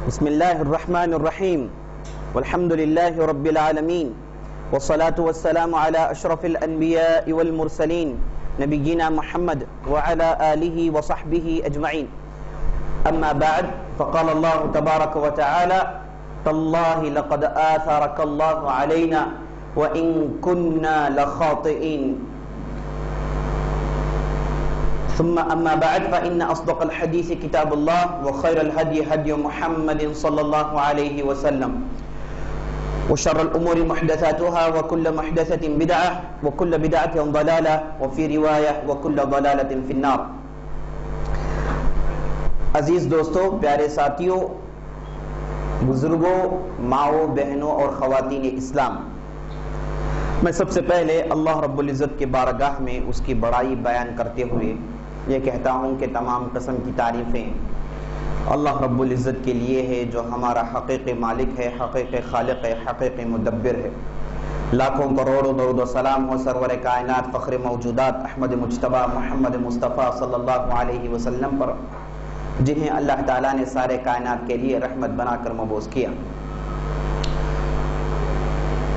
بسم اللہ الرحمن الرحیم والحمد للہ رب العالمین والصلاة والسلام علی اشرف الانبیاء والمرسلین نبینا محمد وعلى آلہ وصحبہ اجمعین اما بعد فقال اللہ تبارک وتعالی تاللہ لقد آثرک اللہ علینا وإن كنا لخاطئین ثم أما بعد فإن أصدق الحديث كتاب الله وخير الهدي هدي محمد صلى الله عليه وسلم وشر الأمور محدثاتها وكل محدثة بدعة وكل بدعة ضلالة وفي رواية وكل ضلالة في النار. عزیز دوستو، پیارے ساتھیوں، بزرگوں، ماؤں، بہنوں اور خواتین اسلام، میں سب سے پہلے اللہ رب العزت کے بارگاہ میں اس کی بڑائی بیان کرتے ہوئے یہ کہتا ہوں کہ تمام قسم کی تعریفیں اللہ رب العزت کے لیے ہے، جو ہمارا حقیقی مالک ہے، حقیقی خالق ہے، حقیقی مدبر ہے. لاکھوں کروڑوں درود و سلام ہو سرور کائنات، فخر موجودات احمد مجتبی محمد مصطفیٰ صلی اللہ علیہ وسلم پر، جنہیں اللہ تعالیٰ نے سارے کائنات کے لیے رحمت بنا کر مبعوث کیا.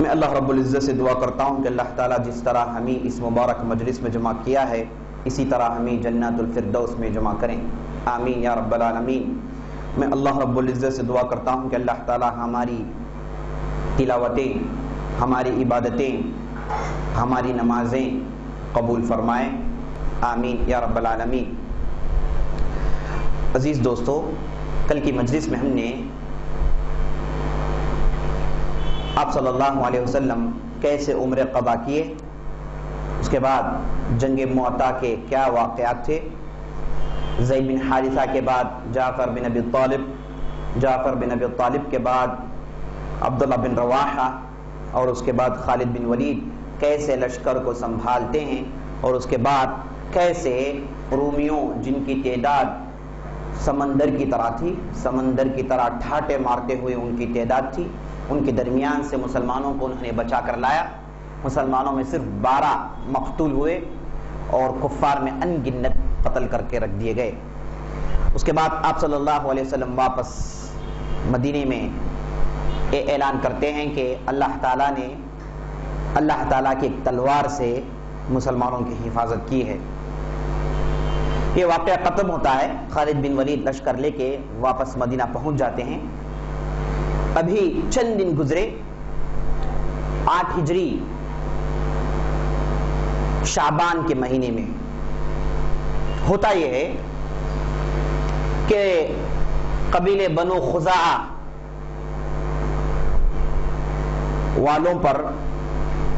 میں اللہ رب العزت سے دعا کرتا ہوں کہ اللہ تعالیٰ جس طرح ہمیں اس مبارک مجلس میں جمع کیا ہے، اسی طرح ہمیں جنت الفردوس میں جمع کریں، آمین یا رب العالمین. میں اللہ رب العزت سے دعا کرتا ہوں کہ اللہ تعالیٰ ہماری تلاوتیں، ہماری عبادتیں، ہماری نمازیں قبول فرمائیں، آمین یا رب العالمین. عزیز دوستو، کل کی مجلس میں ہم نے آپ صلی اللہ علیہ وسلم کیسے عمرے قضا کیے، اس کے بعد جنگ معطا کے کیا واقعات تھے، زید بن حارثہ کے بعد جعفر بن ابی طالب، جعفر بن ابی طالب کے بعد عبداللہ بن رواحہ، اور اس کے بعد خالد بن ولید کیسے لشکر کو سنبھالتے ہیں، اور اس کے بعد کیسے رومیوں جن کی تعداد سمندر کی طرح تھی، سمندر کی طرح ٹھاٹے مارتے ہوئے ان کی تعداد تھی، ان کے درمیان سے مسلمانوں کو انہوں نے بچا کر لایا. مسلمانوں میں صرف 12 مقتول ہوئے اور کفار میں ان گنت قتل کر کے رکھ دیے گئے. اس کے بعد آپ صلی اللہ علیہ وسلم واپس مدینے میں یہ اعلان کرتے ہیں کہ اللہ تعالیٰ نے اللہ تعالیٰ کی ایک تلوار سے مسلمانوں کی حفاظت کی ہے. یہ واقعہ ختم ہوتا ہے، خالد بن ولید لشکر لے کے واپس مدینہ پہنچ جاتے ہیں. ابھی چند دن گزرے، 8 ہجری شعبان کے مہینے میں. ہوتا یہ ہے کہ قبیلے بنو خزاعہ والوں پر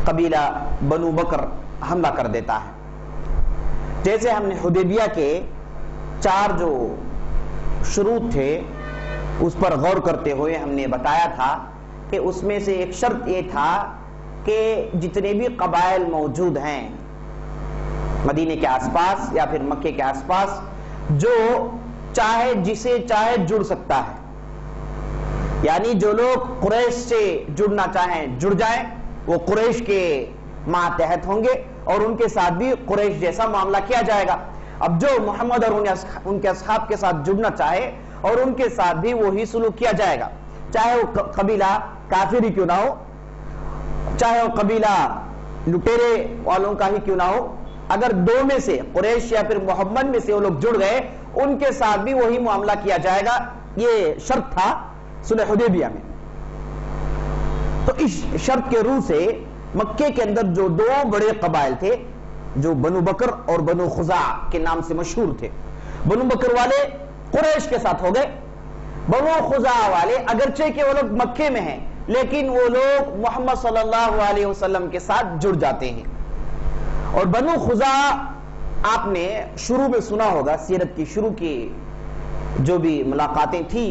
قبیلہ بنو بکر حملہ کر دیتا ہے. جیسے ہم نے حدیبیہ کے 4 جو شروط تھے اس پر غور کرتے ہوئے ہم نے بتایا تھا کہ اس میں سے ایک شرط یہ تھا کہ جتنے بھی قبائل موجود ہیں مدینے کے آس پاس یا پھر مکے کے آس پاس، جو چاہے جسے چاہے جڑ سکتا ہے، یعنی جو لوگ قریش سے جڑنا چاہیں جڑ جائیں، وہ قریش کے ماتحت ہوں گے اور ان کے ساتھ بھی قریش جیسا معاملہ کیا جائے گا. اب جو محمد اور ان کے اصحاب کے ساتھ جڑنا چاہے اور ان کے ساتھ بھی وہی سلوک کیا جائے گا، چاہے وہ قبیلہ کافر ہی کیوں نہ ہو، چاہے وہ قبیلہ لٹیرے والوں کا ہی کیوں نہ ہو. اگر 2 میں سے قریش یا پھر محمد میں سے وہ لوگ جڑ گئے، ان کے ساتھ بھی وہی معاملہ کیا جائے گا. یہ شرط تھا صلح حدیبیہ میں. تو اس شرط کے روح سے مکے کے اندر جو 2 بڑے قبائل تھے، جو بنو بکر اور بنو خزاعہ کے نام سے مشہور تھے، بنو بکر والے قریش کے ساتھ ہو گئے، بنو خزاعہ والے اگرچہ کہ وہ لوگ مکے میں ہیں لیکن وہ لوگ محمد صلی اللہ علیہ وسلم کے ساتھ جڑ جاتے ہیں. اور بنو خزاعہ آپ نے شروع میں سنا ہوگا، سیرت کی شروع کی جو بھی ملاقاتیں تھی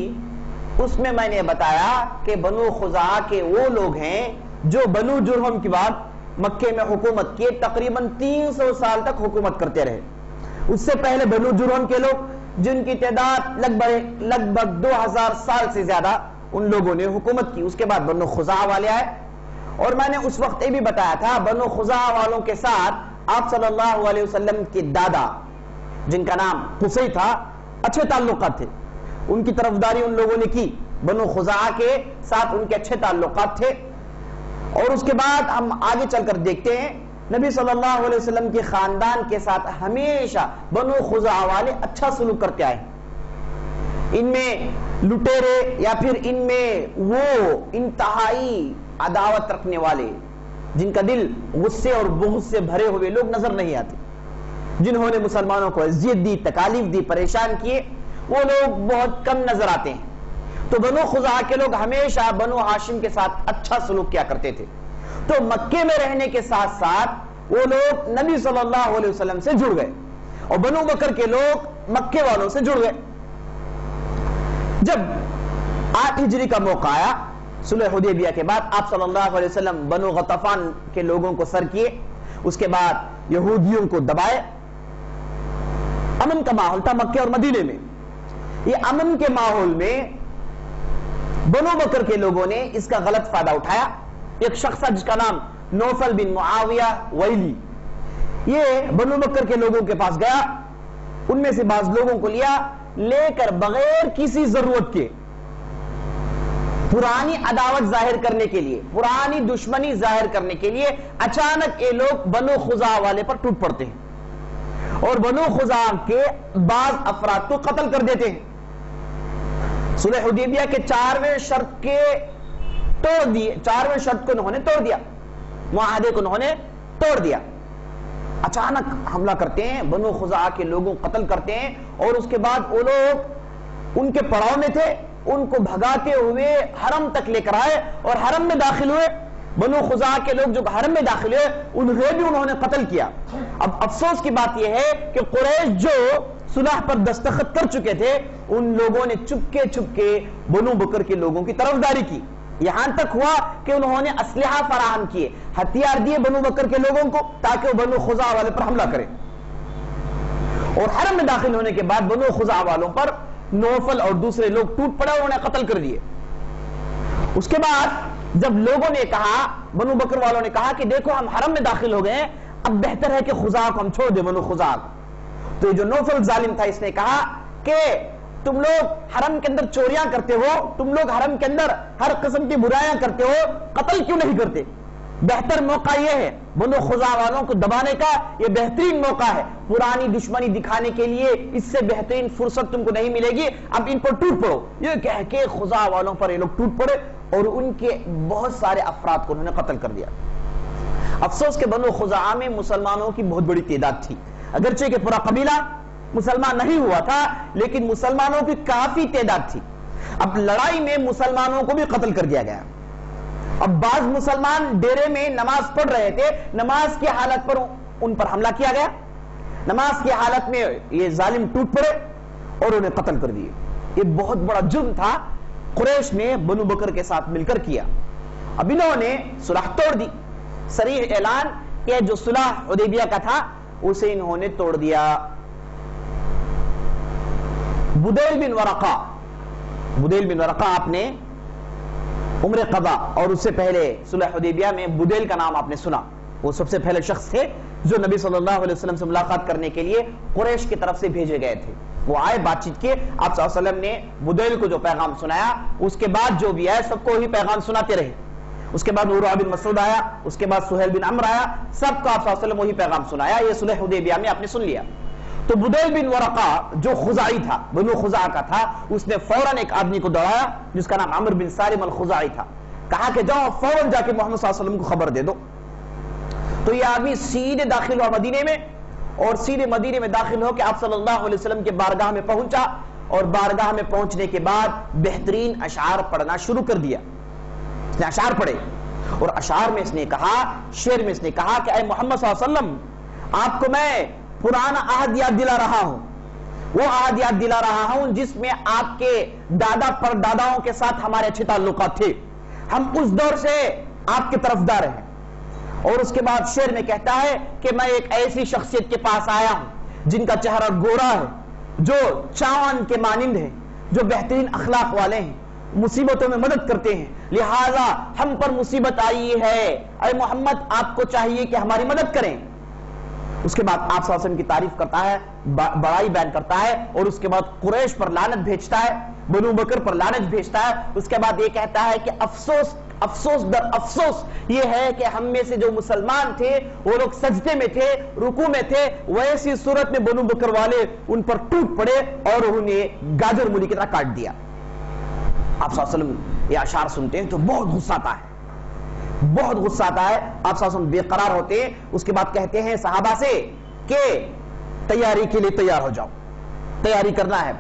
اس میں نے بتایا کہ بنو خزاعہ کے وہ لوگ ہیں جو بنو جرہم کے بعد مکے میں حکومت کیے، تقریباً 300 سال تک حکومت کرتے رہے. اس سے پہلے بنو جرہم کے لوگ جن کی تعداد لگ بھگ 2000 سال سے زیادہ ان لوگوں نے حکومت کی. اس کے بعد بنو خزاعہ والے آئے، اور میں نے اس وقت یہ بھی بتایا تھا بنو خزاعہ والوں کے ساتھ آپ صلی اللہ علیہ وسلم کے دادا جن کا نام قصی تھا، اچھے تعلقات تھے، ان کی طرفداری ان لوگوں نے کی. بنو خزاعہ کے ساتھ ان کے اچھے تعلقات تھے. اور اس کے بعد ہم آگے چل کر دیکھتے ہیں نبی صلی اللہ علیہ وسلم کے خاندان کے ساتھ ہمیشہ بنو خزاعہ والے اچھا سلوک کرتے آئے. ان میں لٹیرے یا پھر ان میں وہ انتہائی عداوت رکھنے والے جن کا دل غصے اور بغض سے بھرے ہوئے لوگ نظر نہیں آتے، جنہوں نے مسلمانوں کو اذیت دی، تکالیف دی، پریشان کیے، وہ لوگ بہت کم نظر آتے ہیں. تو بنو خزاعہ کے لوگ ہمیشہ بنو ہاشم کے ساتھ اچھا سلوک کیا کرتے تھے. تو مکے میں رہنے کے ساتھ ساتھ وہ لوگ نبی صلی اللہ علیہ وسلم سے جڑ گئے اور بنو بکر کے لوگ مکے والوں سے جڑ گئے. جب 8 ہجری کا موقع آیا صلح حدیبیہ کے بعد، آپ صلی اللہ علیہ وسلم بنو غطفان کے لوگوں کو سر کیے، اس کے بعد یہودیوں کو دبائے. امن کا ماحول تھا مکے اور مدینے میں. یہ امن کے ماحول میں بنو بکر کے لوگوں نے اس کا غلط فائدہ اٹھایا. ایک شخص تھا جس کا نام نوفل بن معاویہ ویلی، یہ بنو بکر کے لوگوں کے پاس گیا، ان میں سے بعض لوگوں کو لے کر بغیر کسی ضرورت کے پرانی عداوت ظاہر کرنے کے لیے، پرانی دشمنی ظاہر کرنے کے لیے اچانک یہ لوگ بنو خزاعہ والے پر ٹوٹ پڑتے ہیں اور بنو خزاعہ کے بعض افراد کو قتل کر دیتے ہیں. صلح حدیبیہ کے 4ویں شرط کے توڑ دیے، 4ویں شرط کو انہوں نے توڑ دیا، معاہدے کو انہوں نے توڑ دیا. اچانک حملہ کرتے ہیں، بنو خزاعہ کے لوگوں کو قتل کرتے ہیں اور اس کے بعد وہ لوگ ان کے پڑاؤ میں تھے، ان کو بھگاتے ہوئے حرم تک لے کر آئے اور حرم میں داخل ہوئے. بنو خزاعہ کے لوگ جو حرم میں داخل ہوئے انہیں بھی انہوں نے قتل کیا. اب افسوس کی بات یہ ہے کہ قریش جو صلح پر دستخط کر چکے تھے ان لوگوں نے چپکے بنو بکر کے لوگوں کی طرفداری کی. یہاں تک ہوا کہ انہوں نے اسلحہ فراہم کیے، ہتھیار دیے بنو بکر کے لوگوں کو تاکہ وہ بنو خزاعہ والے پر حملہ کریں. اور حرم میں داخل ہونے کے بعد بنو خزاعہ والوں پر نوفل اور دوسرے لوگ ٹوٹ پڑے، انہوں نے قتل کر دیے. اس کے بعد جب لوگوں نے کہا، بنو بکر والوں نے کہا کہ دیکھو ہم حرم میں داخل ہو گئے ہیں، اب بہتر ہے کہ خزاعہ کو ہم چھوڑ دیں، بنو خزاعہ کو. تو یہ جو نوفل ظالم تھا اس نے کہا کہ تم لوگ حرم کے اندر چوریاں کرتے ہو، تم لوگ حرم کے اندر ہر قسم کی برائیاں کرتے ہو، قتل کیوں نہیں کرتے؟ بہتر موقع یہ ہے بنو خزاعہ والوں کو دبانے کا، یہ بہترین موقع ہے. پرانی دشمنی دکھانے کے لیے اس سے بہترین فرصت تم کو نہیں ملے گی، اب ان پر ٹوٹ پڑو. یہ کہہ کے خزاعہ والوں پر یہ لوگ ٹوٹ پڑے اور ان کے بہت سارے افراد کو انہوں نے قتل کر دیا. افسوس کہ بنو خزاعہ میں مسلمانوں کی بہت بڑی تعداد تھی، اگرچہ کہ پورا قبیلہ مسلمان نہیں ہوا تھا لیکن مسلمانوں کی کافی تعداد تھی. اب لڑائی میں مسلمانوں کو بھی قتل کر دیا گیا. اب بعض مسلمان ڈیرے میں نماز پڑھ رہے تھے، نماز کی حالت پر ان پر حملہ کیا گیا، نماز کی حالت میں یہ ظالم ٹوٹ پڑے اور انہیں قتل کر دیے. یہ بہت بڑا جرم تھا، قریش نے بنو بکر کے ساتھ مل کر کیا. اب انہوں نے صلح توڑ دی، صریح اعلان کہ جو صلح حدیبیہ کا تھا اسے انہوں نے توڑ دیا. بدیل بن ورقہ آپ نے عمر قضا اور اس سے پہلے صلح حدیبیہ میں بدیل کا نام آپ نے سنا. وہ سب سے پہلے شخص تھے جو نبی صلی اللہ علیہ وسلم سے ملاقات کرنے کے لیے قریش کی طرف سے بھیجے گئے تھے. وہ آئے، بات چیت کیے، آپ صلی اللہ علیہ وسلم نے بدیل کو جو پیغام سنایا، اس کے بعد جو بھی آئے سب کو وہی پیغام سناتے رہے. اس کے بعد عروہ بن مسعود آیا، اس کے بعد سہیل بن عمرو آیا، سب کو آپ صلی اللہ علیہ وسلم وہی پیغام سنایا. یہ صلح حدیبیہ میں آپ نے سن لیا. تو بدیل بن ورقہ جو خزاعی تھا، بنو خزاعہ کا تھا، اس نے فوراً ایک آدمی کو دوڑایا جس کا نام عمرو بن سالم الخزاعی تھا. کہا کہ جاؤ فوراً جا کے محمد صلی اللہ علیہ وسلم کو خبر دے دو. تو یہ آدمی سیدھے داخل ہوا مدینے میں اور سیدھے مدینے میں داخل ہو کے آپ صلی اللہ علیہ وسلم کے بارگاہ میں پہنچا اور بارگاہ میں پہنچنے کے بعد بہترین اشعار پڑھنا شروع کر دیا. اس نے اشعار پڑھے اور اشعار میں اس نے کہا، شعر میں اس نے کہا کہ اے محمد صلی اللہ علیہ وسلم، آپ کو میں پرانا عہد یاد دلا رہا ہوں، وہ عہد یاد دلا رہا ہوں جس میں آپ کے دادا پر داداؤں کے ساتھ ہمارے اچھے تعلقات تھے، ہم اس دور سے آپ کے طرفدار ہیں. اور اس کے بعد شعر میں کہتا ہے کہ میں ایک ایسی شخصیت کے پاس آیا ہوں جن کا چہرہ گورا ہے، جو چاند کے مانند ہے، جو بہترین اخلاق والے ہیں، مصیبتوں میں مدد کرتے ہیں، لہٰذا ہم پر مصیبت آئی ہے، اے محمد آپ کو چاہیے کہ ہماری مدد کریں. اس کے بعد آپ صلی اللہ علیہ وسلم کی تعریف کرتا ہے، بڑائی بیان کرتا ہے، اور اس کے بعد قریش پر لعنت بھیجتا ہے، بنو بکر پر لعنت بھیجتا ہے۔ اس کے بعد یہ کہتا ہے کہ افسوس افسوس در افسوس یہ ہے کہ ہم میں سے جو مسلمان تھے وہ لوگ سجدے میں تھے، رکوع میں تھے، ویسی صورت میں بنو بکر والے ان پر ٹوٹ پڑے اور انہیں گاجر مولی کی طرح کاٹ دیا۔ آپ صلی اللہ علیہ وسلم یہ اشعار سنتے ہیں تو بہت غصہ آتا ہے، بہت غصہ آتا ہے۔ آپ صلی اللہ علیہ وسلم بے قرار ہوتے ہیں، اس کے بعد کہتے ہیں صحابہ سے کہ تیاری کے لیے تیار ہو جاؤ، تیاری کرنا ہے۔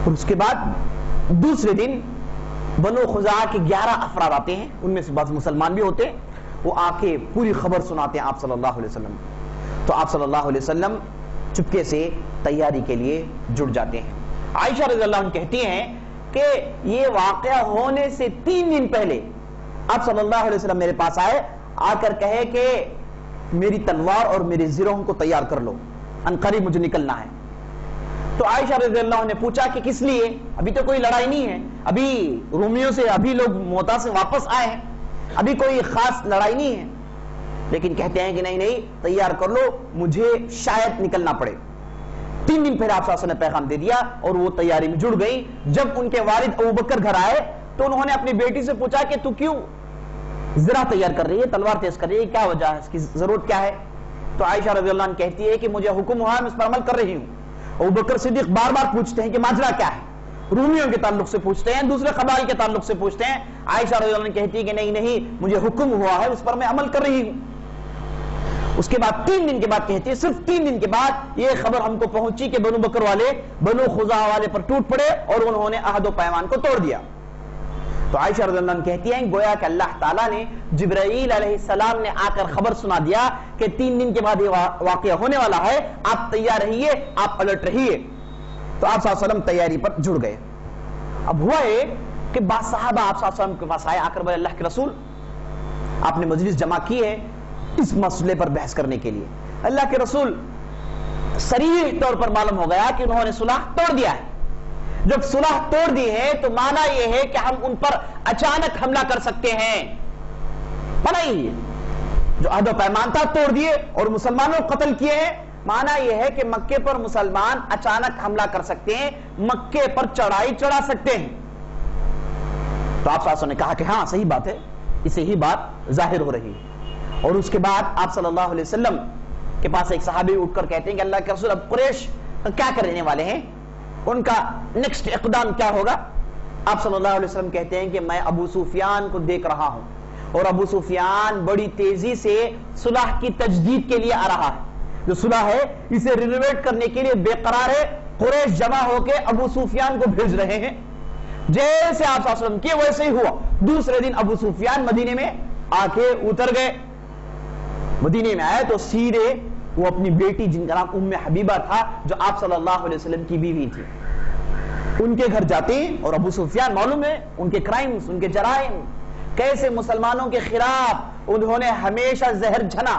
اور اس کے بعد دوسرے دن بنو خزاعہ کے 11 افراد آتے ہیں، ان میں سے بعض مسلمان بھی ہوتے ہیں، وہ آ کے پوری خبر سناتے ہیں آپ صلی اللہ علیہ وسلم۔ تو آپ صلی اللہ علیہ وسلم چپکے سے تیاری کے لیے جڑ جاتے ہیں۔ عائشہ رضی اللہ عنہ کہتی ہیں کہ یہ واقعہ ہونے سے 3 دن پہلے آپ صلی اللہ علیہ وسلم میرے پاس آئے، آ کر کہے کہ میری تلوار اور میرے زرہوں کو تیار کر لو، عنقریب مجھے نکلنا ہے۔ تو عائشہ رضی اللہ عنہ نے پوچھا کہ کس لیے؟ ابھی تو کوئی لڑائی نہیں ہے، ابھی رومیوں سے ابھی لوگ موتا سے واپس آئے ہیں، ابھی کوئی خاص لڑائی نہیں ہے۔ لیکن کہتے ہیں کہ نہیں نہیں تیار کر لو، مجھے شاید نکلنا پڑے۔ 3 دن پہلے آپ صلی اللہ علیہ وسلم نے پیغام دے دیا اور وہ تیاری میں جڑ گئی۔ جب ان کے والد ابوبکر گھر آئے تو انہوں نے اپنی بیٹی سے پوچھا کہ تو کیوں زرہ تیار کر رہی ہے، تلوار تیز کر رہی ہے، کیا وجہ ہے، اس کی ضرورت کیا ہے؟ تو عائشہ رضی اللہ عنہ کہتی ہے کہ مجھے حکم ہوا ہے، میں اس پر عمل کر رہی ہوں۔ ابوبکر صدیق بار بار پوچھتے ہیں کہ ماجرا کیا ہے، رومیوں کے تعلق سے پوچھتے ہیں، دوسرے قبائل کے تعلق سے پوچھتے ہیں۔ عائشہ رضی اللہ عنہ کہتی ہے کہ نہیں نہیں مجھے حکم ہوا ہے، اس پر میں عمل کر رہی ہوں۔ اس کے بعد 3 دن کے بعد کہتی ہے، صرف 3 دن کے بعد یہ خبر ہم کو پہنچی کہ بنو بکر والے بنو خزاعہ والے پر ٹوٹ پڑے اور انہوں نے عہد و پیمان کو توڑ دیا۔ تو عائشہ رضی اللہ عنہ کہتی ہیں گویا کہ اللہ تعالیٰ نے جبرائیل علیہ السلام نے آ کر خبر سنا دیا کہ 3 دن کے بعد یہ واقعہ ہونے والا ہے، آپ تیار رہیے، آپ الرٹ رہیے۔ تو آپ صلی اللہ علیہ وسلم تیاری پر جڑ گئے۔ اب ہوا ہے کہ بعض صحابہ آپ صلی اللہ علیہ وسلم کے پاس آئے، آ کر بولے اللہ کے رسول آپ نے مجلس جمع کی ہے اس مسئلے پر بحث کرنے کے لیے۔ اللہ کے رسول صریح طور پر معلوم ہو گیا کہ انہوں نے صلح توڑ دیا ہے۔ جب صلح توڑ دی ہے تو معنی یہ ہے کہ ہم ان پر اچانک حملہ کر سکتے ہیں، معنی یہ ہے جو عہد و پیمان تھا توڑ دیے اور مسلمانوں کو قتل کیے ہیں، معنی یہ ہے کہ مکے پر مسلمان اچانک حملہ کر سکتے ہیں، مکے پر چڑھائی چڑھا سکتے ہیں۔ تو آپ صلی اللہ علیہ وسلم نے کہا کہ ہاں صحیح بات ہے، اسے ہی بات ظاہر ہو رہی ہے۔ اور اس کے بعد آپ صلی اللہ علیہ وسلم کے پاس ایک صحابی اٹھ کر کہتے ہیں کہ اللہ کے رسول اب قریش کیا کرنے والے ہیں، ان کا نیکسٹ اقدام کیا ہوگا؟ آپ صلی اللہ علیہ وسلم کہتے ہیں کہ میں ابو سفیان کو دیکھ رہا ہوں اور ابو سفیان بڑی تیزی سے صلح کی تجدید کے لیے آ رہا ہے، جو صلح ہے اسے رینوویٹ کرنے کے لیے بے قرار ہے۔ قریش جمع ہو کے ابو سفیان کو بھیج رہے ہیں، جیسے آپ صلی اللہ علیہ وسلم کیے ویسے ہی ہوا۔ دوسرے دن ابو سفیان مدینے میں آ کے اتر گئے، مدینے میں آئے تو سیدھے وہ اپنی بیٹی جن کا نام ام حبیبہ تھا جو آپ صلی اللہ علیہ وسلم کی بیوی تھی، ان کے گھر جاتے ہیں۔ اور ابو سفیان معلوم ہے ان کے کرائمز، ان کے جرائم، کیسے مسلمانوں کے خلاف انہوں نے ہمیشہ زہر جھنا،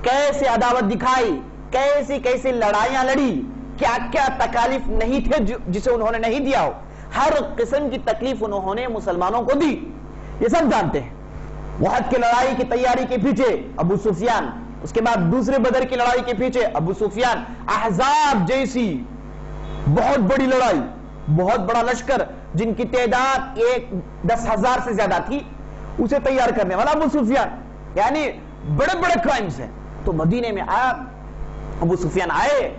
کیسے عداوت دکھائی، کیسی کیسی لڑائیاں لڑی، کیا کیا تکالیف نہیں تھے جسے انہوں نے نہیں دیا ہو، ہر قسم کی تکلیف انہوں نے مسلمانوں کو دی، یہ سب جانتے ہیں۔ احد کی لڑائی کی تیاری کے پیچھے ابو سفیان، اس کے بعد دوسرے بدر کی لڑائی کے پیچھے ابو سفیان، احزاب جیسی بہت بڑی لڑائی، بہت بڑا لشکر جن کی تعداد 10,000 سے زیادہ تھی، اسے تیار کرنے والا ابو سفیان، یعنی بڑے بڑے کرائمز ہیں۔ تو مدینے میں آیا ابو سفیان، آئے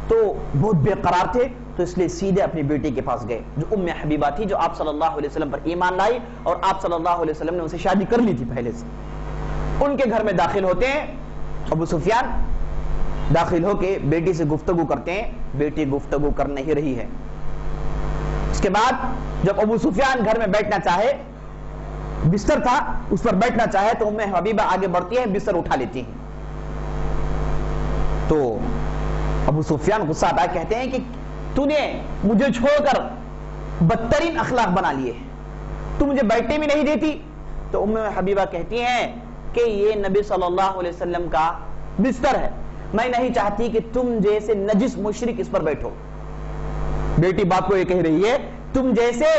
تو بہت بے قرار تھے، تو اس لیے سیدھے اپنی بیٹی کے پاس گئے جو ام حبیبہ تھی، جو آپ صلی اللہ علیہ وسلم پر ایمان لائی اور آپ صلی اللہ علیہ وسلم نے اسے شادی کر لی تھی پہلے سے۔ ان کے گھر میں داخل ہوتے ہیں، ابو سفیان داخل ہو کے بیٹی سے گفتگو کرتے ہیں، بیٹی گفتگو کر نہیں رہی ہے۔ اس کے بعد جب ابو سفیان گھر میں بیٹھنا چاہے، بستر تھا اس پر بیٹھنا چاہے تو ام حبیبہ آگے بڑھتی ہے، بستر اٹھا لیتی ہیں۔ تو ابو سفیان غصہ آتا ہے، کہتے ہیں کہ تو نے مجھے چھوڑ کر بدترین اخلاق بنا لیے، تو مجھے بیٹھنے بھی نہیں دیتی۔ تو ام حبیبہ کہتی ہیں کہ یہ نبی صلی اللہ علیہ وسلم کا بستر ہے، میں نہیں چاہتی کہ تم جیسے نجس مشرک اس پر بیٹھو۔ بیٹی باپ کو یہ کہہ رہی ہے تم جیسے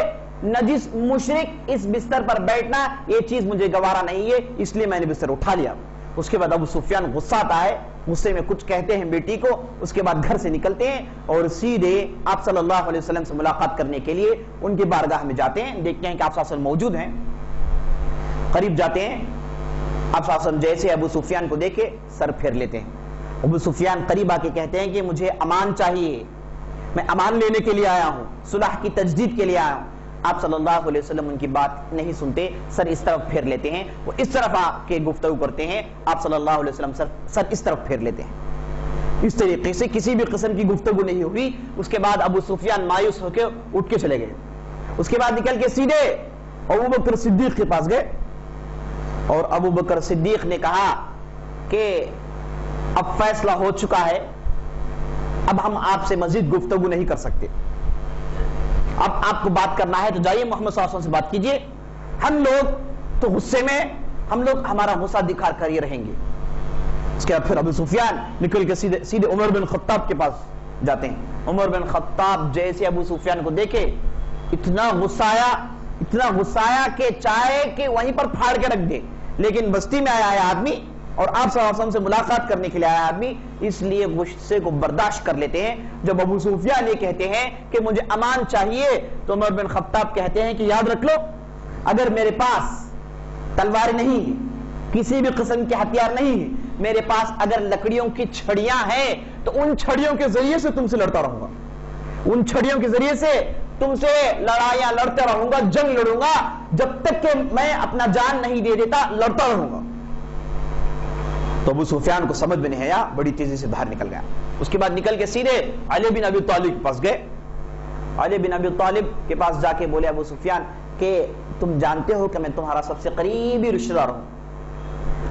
نجس مشرک اس بستر پر بیٹھنا، یہ چیز مجھے گوارا نہیں ہے، اس لیے میں نے بستر اٹھا لیا۔ اس کے بعد ابو سفیان غصہ آتا ہے، غصے میں کچھ کہتے ہیں بیٹی کو، اس کے بعد گھر سے نکلتے ہیں اور سیدھے آپ صلی اللہ علیہ وسلم سے ملاقات کرنے کے لیے ان کی بارگاہ میں جاتے ہیں. دیکھتے ہیں کہ آپ صلی اللہ علیہ وسلم موجود ہیں، قریب جاتے ہیں. آپ صلی اللہ علیہ وسلم جیسے ابو سفیان کو دیکھے سر پھیر لیتے ہیں. ابو سفیان قریب آ کے کہتے ہیں کہ مجھے امان چاہیے، میں امان لینے کے لیے آیا ہوں، صلح کی تجدید کے لیے آیا ہوں. آپ صلی اللہ علیہ وسلم ان کی بات نہیں سنتے، سر اس طرف پھیر لیتے ہیں. وہ اس طرف آ کے گفتگو کرتے ہیں، آپ صلی اللہ علیہ وسلم سر اس طرف پھیر لیتے ہیں. اس طریقے سے کسی بھی قسم کی گفتگو نہیں ہوئی. اس کے بعد ابو سفیان مایوس ہو کے اٹھ کے چلے گئے. اس کے بعد نکل کے سیدھے ابوبکر صدیق کے پاس گئے اور ابوبکر صدیق نے کہا کہ اب فیصلہ ہو چکا ہے، اب ہم آپ سے مزید گفتگو نہیں کر سکتے. اب آپ کو بات کرنا ہے تو جائیے محمد صلی اللہ علیہ وسلم سے بات کیجئے. ہم لوگ تو غصے میں، ہم لوگ ہمارا غصہ دکھا کر ہی رہیں گے. اس کے بعد پھر ابو سفیان نکل کے سیدھے عمر بن خطاب کے پاس جاتے ہیں. عمر بن خطاب جیسے ابو سفیان کو دیکھے اتنا غصہ آیا کہ چاہے کہ وہیں پر پھاڑ کے رکھ دے، لیکن بستی میں آیا ہے آدمی اور آپ صلی اللہ علیہ وسلم سے ملاقات کرنے کے لیے آیا آدمی، اس لیے غصے کو برداشت کر لیتے ہیں. جب ابو سفیان یہ کہتے ہیں کہ مجھے امان چاہیے تو عمر بن خطاب کہتے ہیں کہ یاد رکھ لو، اگر میرے پاس تلوار نہیں ہے، کسی بھی قسم کے ہتھیار نہیں ہے، میرے پاس اگر لکڑیوں کی چھڑیاں ہیں تو ان چھڑیوں کے ذریعے سے تم سے لڑتا رہوں گا، ان چھڑیوں کے ذریعے سے تم سے لڑائیاں لڑتا رہوں گا، جنگ لڑوں گا، جب تک کہ میں اپنا جان نہیں دے دیتا لڑتا رہوں گا. تو ابو سفیان کو سمجھ میں نہیں آیا، بڑی تیزی سے باہر نکل گیا. اس کے بعد نکل کے سیدھے علی بن ابی طالب کے پاس گئے. علی بن ابی طالب کے پاس جا کے بولے ابو سفیان کہ تم جانتے ہو کہ میں تمہارا سب سے قریبی رشتہ دار ہوں.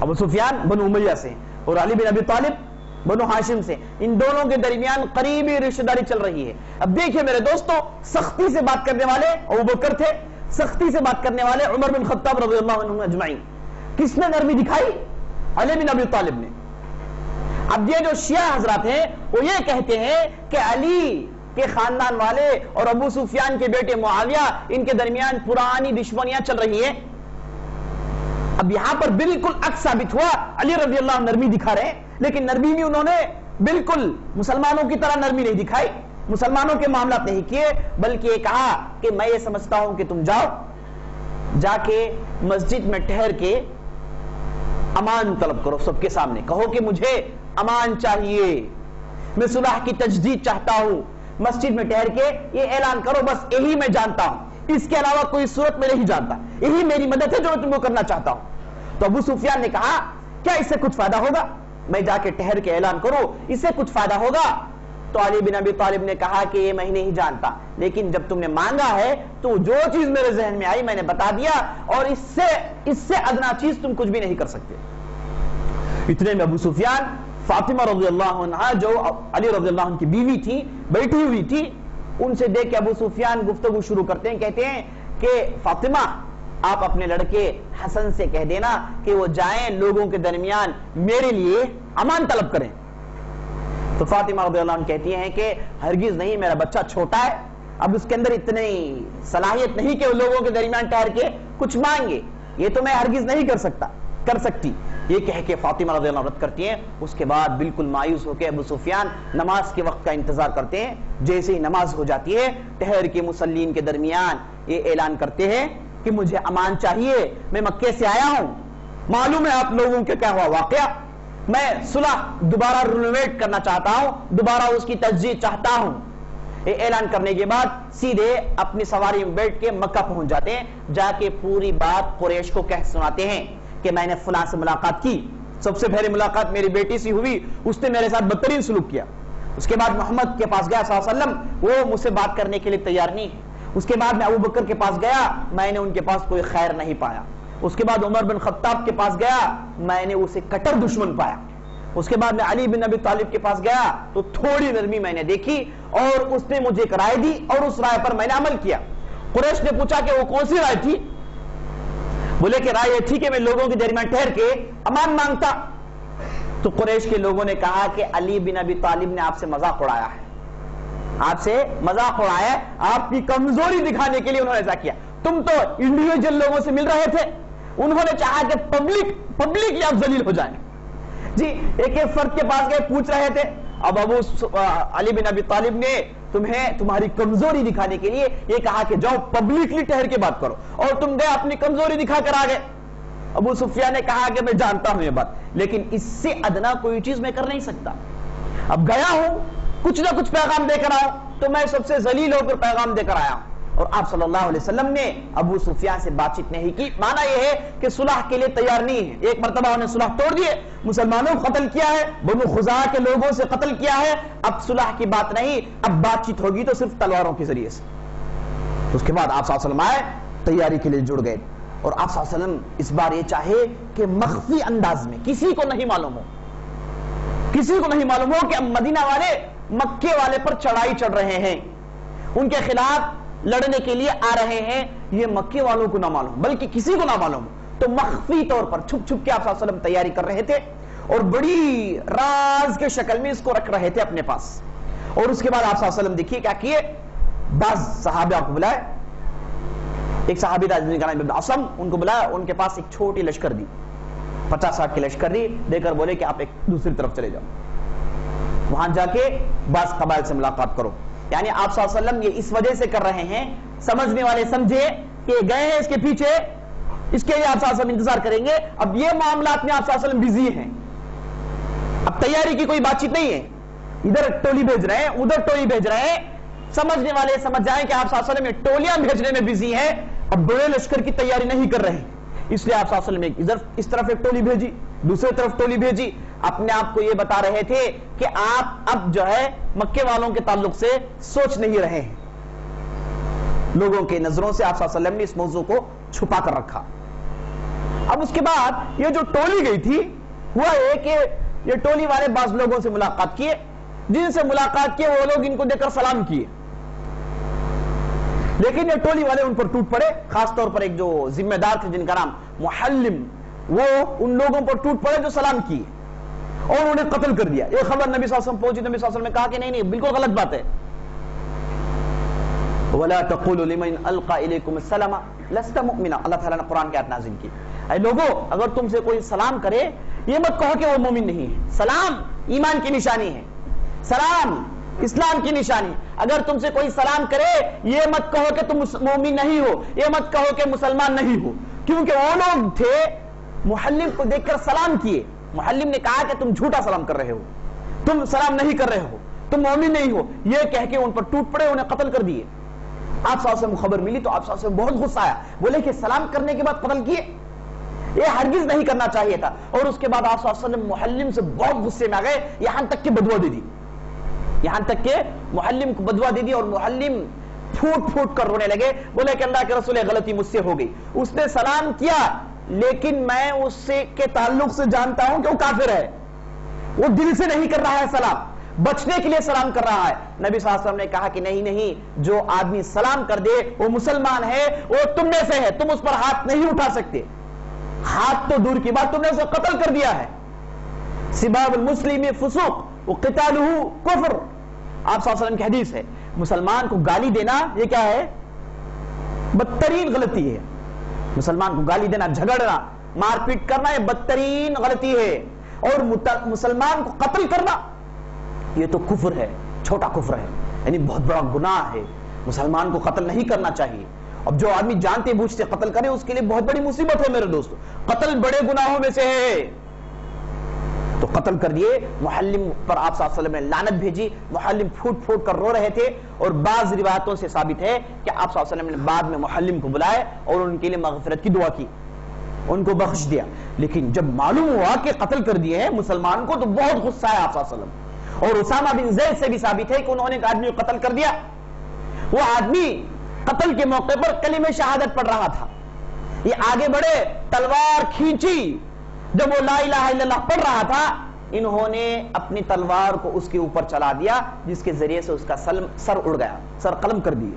ابو سفیان بنو امیہ سے اور علی بن ابی طالب بنو ہاشم سے، ان دونوں کے درمیان قریبی رشتہ داری چل رہی ہے. اب دیکھیے میرے دوستو، سختی سے بات کرنے والے ابوبکر تھے، سختی سے بات کرنے والے عمر بن خطاب رضی اللہ عنہ اجمعین. کس نے نرمی دکھائی؟ علی بن ابی طالب نے. اب یہ جو شیعہ حضرات ہیں وہ یہ کہتے ہیں کہ علی کے خاندان والے اور ابو سفیان کے بیٹے معاویہ، ان کے درمیان پرانی دشمنیاں چل رہی ہیں. اب یہاں پر بالکل عکس ثابت ہوا، علی رضی اللہ عنہ نرمی دکھا رہے ہیں، لیکن نرمی بھی انہوں نے بالکل مسلمانوں کی طرح نرمی نہیں دکھائی، مسلمانوں کے معاملات نہیں کیے، بلکہ یہ کہا کہ میں یہ سمجھتا ہوں کہ تم جاؤ، جا کے مسجد میں ٹھہر کے امان طلب کرو، سب کے سامنے کہو کہ مجھے امان چاہیے، میں صلح کی تجدید چاہتا ہوں. مسجد میں ٹھہر کے یہ اعلان کرو، بس یہی میں جانتا ہوں، اس کے علاوہ کوئی صورت میں نہیں جانتا، یہی میری مدد ہے جو میں تم کو کرنا چاہتا ہوں. تو ابو سفیان نے کہا کیا اس سے کچھ فائدہ ہوگا؟ میں جا کے ٹھہر کے اعلان کروں، اس سے کچھ فائدہ ہوگا؟ تو علی بن ابی طالب نے کہا کہ یہ میں نہیں جانتا، لیکن جب تم نے مانگا ہے تو جو چیز میرے ذہن میں آئی میں نے بتا دیا، اور اس سے ادنا چیز تم کچھ بھی نہیں کر سکتے. اتنے میں ابو سفیان فاطمہ رضی اللہ عنہ جو علی رضی اللہ عنہ کی بیوی تھی، بیٹھی ہوئی تھی، ان سے دیکھ کے ابو سفیان گفتگو شروع کرتے ہیں. کہتے ہیں کہ فاطمہ آپ اپنے لڑکے حسن سے کہہ دینا کہ وہ جائیں لوگوں کے درمیان میرے لیے امان طلب کریں. تو فاطمہ رضی اللہ عنہ کہتی ہیں کہ ہرگز نہیں، میرا بچہ چھوٹا ہے، اب اس کے اندر اتنی صلاحیت نہیں کہ وہ لوگوں کے درمیان ٹھہر کے کچھ مانگے، یہ تو میں ہرگز نہیں کر سکتی. یہ کہہ کے فاطمہ رضی اللہ عنہ رد کرتی ہیں. اس کے بعد بالکل مایوس ہو کے ابو سفیان نماز کے وقت کا انتظار کرتے ہیں. جیسے ہی نماز ہو جاتی ہے ٹھہر کے مصلین کے درمیان یہ اعلان کرتے ہیں کہ مجھے امان چاہیے، میں مکے سے آیا ہوں، معلوم ہے آپ لوگوں کے کیا ہوا واقعہ، میں صلح دوبارہ رینوویٹ کرنا چاہتا ہوں، دوبارہ اس کی تجدید چاہتا ہوں. یہ اعلان کرنے کے بعد سیدھے اپنی سواری میں بیٹھ کے مکہ پہنچ جاتے ہیں. جا کے پوری بات قریش کو کہہ سناتے ہیں کہ میں نے فلاں سے ملاقات کی، سب سے پہلے ملاقات میری بیٹی سے ہوئی، اس نے میرے ساتھ بدترین سلوک کیا. اس کے بعد محمد کے پاس گیا صلی اللہ علیہ وسلم، وہ مجھ سے بات کرنے کے لیے تیار نہیں. اس کے بعد میں ابو بکر کے پاس گیا، میں نے ان کے پاس کوئی خیر نہیں پایا. اس کے بعد عمر بن خطاب کے پاس گیا، میں نے اسے کٹر دشمن پایا. اس کے بعد میں علی بن ابی طالب کے پاس گیا تو تھوڑی نرمی میں نے دیکھی اور اس نے مجھے ایک رائے دی اور اس رائے پر میں نے عمل کیا. قریش نے پوچھا کہ وہ کون سی رائے تھی؟ بولے کہ رائے یہ تھی کہ میں لوگوں کے درمیان ٹھہر کے امان مانگتا. تو قریش کے لوگوں نے کہا کہ علی بن ابی طالب نے آپ سے مذاق اڑایا ہے، آپ سے مذاق اڑایا ہے، آپ کی کمزوری دکھانے کے لیے انہوں نے ایسا کیا. تم تو انڈیویجل لوگوں سے مل رہے تھے، انہوں نے چاہا کہ پبلک آپ ذلیل ہو جائیں. جی ایک فرد کے پاس گئے, پوچھ رہے تھے, اب ابو علی بن ابی طالب نے تمہیں تمہاری کمزوری دکھانے کے لیے یہ کہا کہ جاؤ پبلکلی ٹھہر کے بات کرو, اور تم گئے اپنی کمزوری دکھا کر آ گئے. ابو سفیان نے کہا کہ میں جانتا ہوں یہ بات, لیکن اس سے ادنا کوئی چیز میں کر نہیں سکتا. اب گیا ہوں, کچھ نہ کچھ پیغام دے کر آؤں, تو میں سب سے ذلیل ہو کر پیغام دے کر آیا ہوں. اور آپ صلی اللہ علیہ وسلم نے ابو سفیان سے بات چیت نہیں کی. معنی یہ ہے کہ صلح کے لیے تیار نہیں ہے. ایک مرتبہ انہوں نے صلح توڑ دیے, مسلمانوں کو قتل کیا ہے, بنو خزاعہ کے لوگوں سے قتل کیا ہے. اب صلح کی بات نہیں, اب بات چیت ہوگی تو صرف تلواروں کے ذریعے سے. اس کے بعد آپ صلی اللہ علیہ وسلم آئے, تیاری کے لیے جڑ گئے. اور آپ صلی اللہ علیہ وسلم اس بار یہ چاہے کہ مخفی انداز میں, کسی کو نہیں معلوم ہو, کسی کو نہیں معلوم ہو کہ مدینہ والے مکے والے پر چڑھائی چڑھ رہے ہیں, ان کے خلاف لڑنے کے لیے آ رہے ہیں. یہ مکے والوں کو نہ معلوم, بلکہ کسی کو نہ معلوم. تو مخفی طور پر چھپ چھپ کے آپ صلی اللہ علیہ وسلم تیاری کر رہے تھے, اور بڑی راز کے شکل میں اس کو رکھ رہے تھے اپنے پاس. اور اس کے بعد آپ صلی اللہ علیہ وسلم دیکھیے کیا کیے, بعض صحابہ کو بلائے. ایک صحابی تھا جن کا نام ابن عصم, ان کو بلایا, ان کے پاس ایک چھوٹی لشکر دی, 50-60 کی لشکر دی, دے کر بولے کہ آپ ایک دوسری طرف چلے جاؤ, وہاں جا کے بعض قبائل سے ملاقات کرو. یعنی آپ صلی اللہ علیہ وسلم یہ اس وجہ سے کر رہے ہیں, سمجھنے والے سمجھے کہ گئے ہیں اس کے پیچھے, اس کے لیے آپ صلی اللہ علیہ وسلم انتظار کریں گے. اب یہ معاملات میں آپ صلی اللہ علیہ وسلم بزی ہیں, اب تیاری کی کوئی بات چیت نہیں ہے, ادھر ٹولی بھیج رہے ہیں, ادھر ٹولی بھیج رہے ہیں. سمجھنے والے سمجھ جائیں کہ آپ صلی اللہ علیہ وسلم ٹولیاں بھیجنے میں بزی ہیں, اب بڑے لشکر کی تیاری نہیں کر رہے ہیں. اس لیے آپ صلی اللہ علیہ وسلم ادھر اس طرف ایک ٹولی بھیجی, دوسری طرف ٹولی بھیجی. اپنے آپ کو یہ بتا رہے تھے کہ آپ اب جو ہے مکے والوں کے تعلق سے سوچ نہیں رہے ہیں. لوگوں کے نظروں سے آپ صلی اللہ علیہ وسلم نے اس موضوع کو چھپا کر رکھا. اب اس کے بعد یہ جو ٹولی گئی تھی, ہوا ہے کہ یہ ٹولی والے بعض لوگوں سے ملاقات کیے, جن سے ملاقات کیے وہ لوگ ان کو دیکھ کر سلام کیے, لیکن یہ ٹولی والے ان پر ٹوٹ پڑے. خاص طور پر ایک جو ذمہ دار تھے جن کا نام محلم, وہ ان لوگوں پر ٹوٹ پڑے جو سلام کیے, اور انہیں قتل کر دیا. یہ خبر نبی صلی اللہ علیہ وسلم پہنچی, نبی صلی اللہ علیہ وسلم نے کہا کہ نہیں بالکل غلط بات ہے. وَلَا تَقُولُوا لِمَنْ أَلْقَى إِلَيْكُمُ السَّلَامَ لَسْتَ مُؤْمِنًا. اللہ تعالیٰ نے قرآن کی آیت نازل کی, اے لوگو اگر تم سے کوئی سلام کرے یہ مت کہو کہ وہ مومن نہیں ہے. سلام ایمان کی نشانی ہے, سلام اسلام کی نشانی. اگر تم سے کوئی سلام کرے یہ مت کہو کہ تم مومن نہیں ہو, یہ مت کہو کہ مسلمان نہیں ہو, کیونکہ وہ لوگ تھے محلم کو دیکھ کر سلام کیے. محلم نے کہا کہ تم جھوٹا سلام کر رہے ہو, تم سلام نہیں کر رہے ہو, تم مومن نہیں ہو, یہ کہہ کے ان پر ٹوٹ پڑے, انہیں قتل کر دیے. آپ صلی اللہ علیہ وسلم کو خبر ملی تو آپ صلی اللہ علیہ وسلم بہت غصہ آیا, بولے کہ سلام کرنے کے بعد قتل کیے, یہ ہرگز نہیں کرنا چاہیے تھا. اور اس کے بعد آپ صلی اللہ علیہ وسلم محلم سے بہت غصے میں آ گئے, یہاں تک کہ بدوا دے دی, یہاں تک کہ محلم کو بدوا دے دی, اور محلم پھوٹ پھوٹ کر رونے لگے, بولے کہ اللہ کے رسول غلطی مجھ سے ہو گئی, اس نے سلام کیا لیکن میں اس سے کے تعلق سے جانتا ہوں کہ وہ کافر ہے, وہ دل سے نہیں کر رہا ہے سلام, بچنے کے لیے سلام کر رہا ہے. نبی صلی اللہ علیہ وسلم نے کہا کہ نہیں, جو آدمی سلام کر دے وہ مسلمان ہے, وہ تم میں سے ہے, تم اس پر ہاتھ نہیں اٹھا سکتے. ہاتھ تو دور کی بات, تم نے اسے قتل کر دیا ہے. سباب المسلم فسوق وقتالہ کفر. آپ صلی اللہ علیہ وسلم کی حدیث ہے, مسلمان کو گالی دینا یہ کیا ہے, بدترین غلطی ہے. مسلمان کو گالی دینا, جھگڑنا, مار پیٹ کرنا یہ بدترین غلطی ہے. اور مسلمان کو قتل کرنا یہ تو کفر ہے, چھوٹا کفر ہے, یعنی بہت بڑا گناہ ہے. مسلمان کو قتل نہیں کرنا چاہیے. اب جو آدمی جانتے بوجھتے قتل کرے اس کے لیے بہت بڑی مصیبت ہے میرے دوستو. قتل بڑے گناہوں میں سے ہے. تو قتل کر دیے. محلم پر آپ صلی اللہ علیہ وسلم نے لعنت بھیجی. محلم پھوٹ پھوٹ کر رو رہے تھے, اور بعض روایتوں سے ثابت ہے کہ آپ صلی اللہ علیہ وسلم نے بعد میں محلم کو بلائے اور ان کے لیے مغفرت کی دعا کی, ان کو بخش دیا. لیکن جب معلوم ہوا کہ قتل کر دیے ہیں مسلمان کو تو بہت غصہ ہے آپ صلی اللہ علیہ وسلم. اور اسامہ بن زید سے بھی ثابت ہے کہ انہوں نے ایک آدمی کو قتل کر دیا. وہ آدمی قتل کے موقع پر کلمہ شہادت پڑھ رہا تھا, یہ آگے بڑھے, تلوار کھینچی, جب وہ لا الہ الا اللہ پڑھ رہا تھا انہوں نے اپنی تلوار کو اس کے اوپر چلا دیا, جس کے ذریعے سے اس کا سر اڑ گیا, سر قلم کر دیے.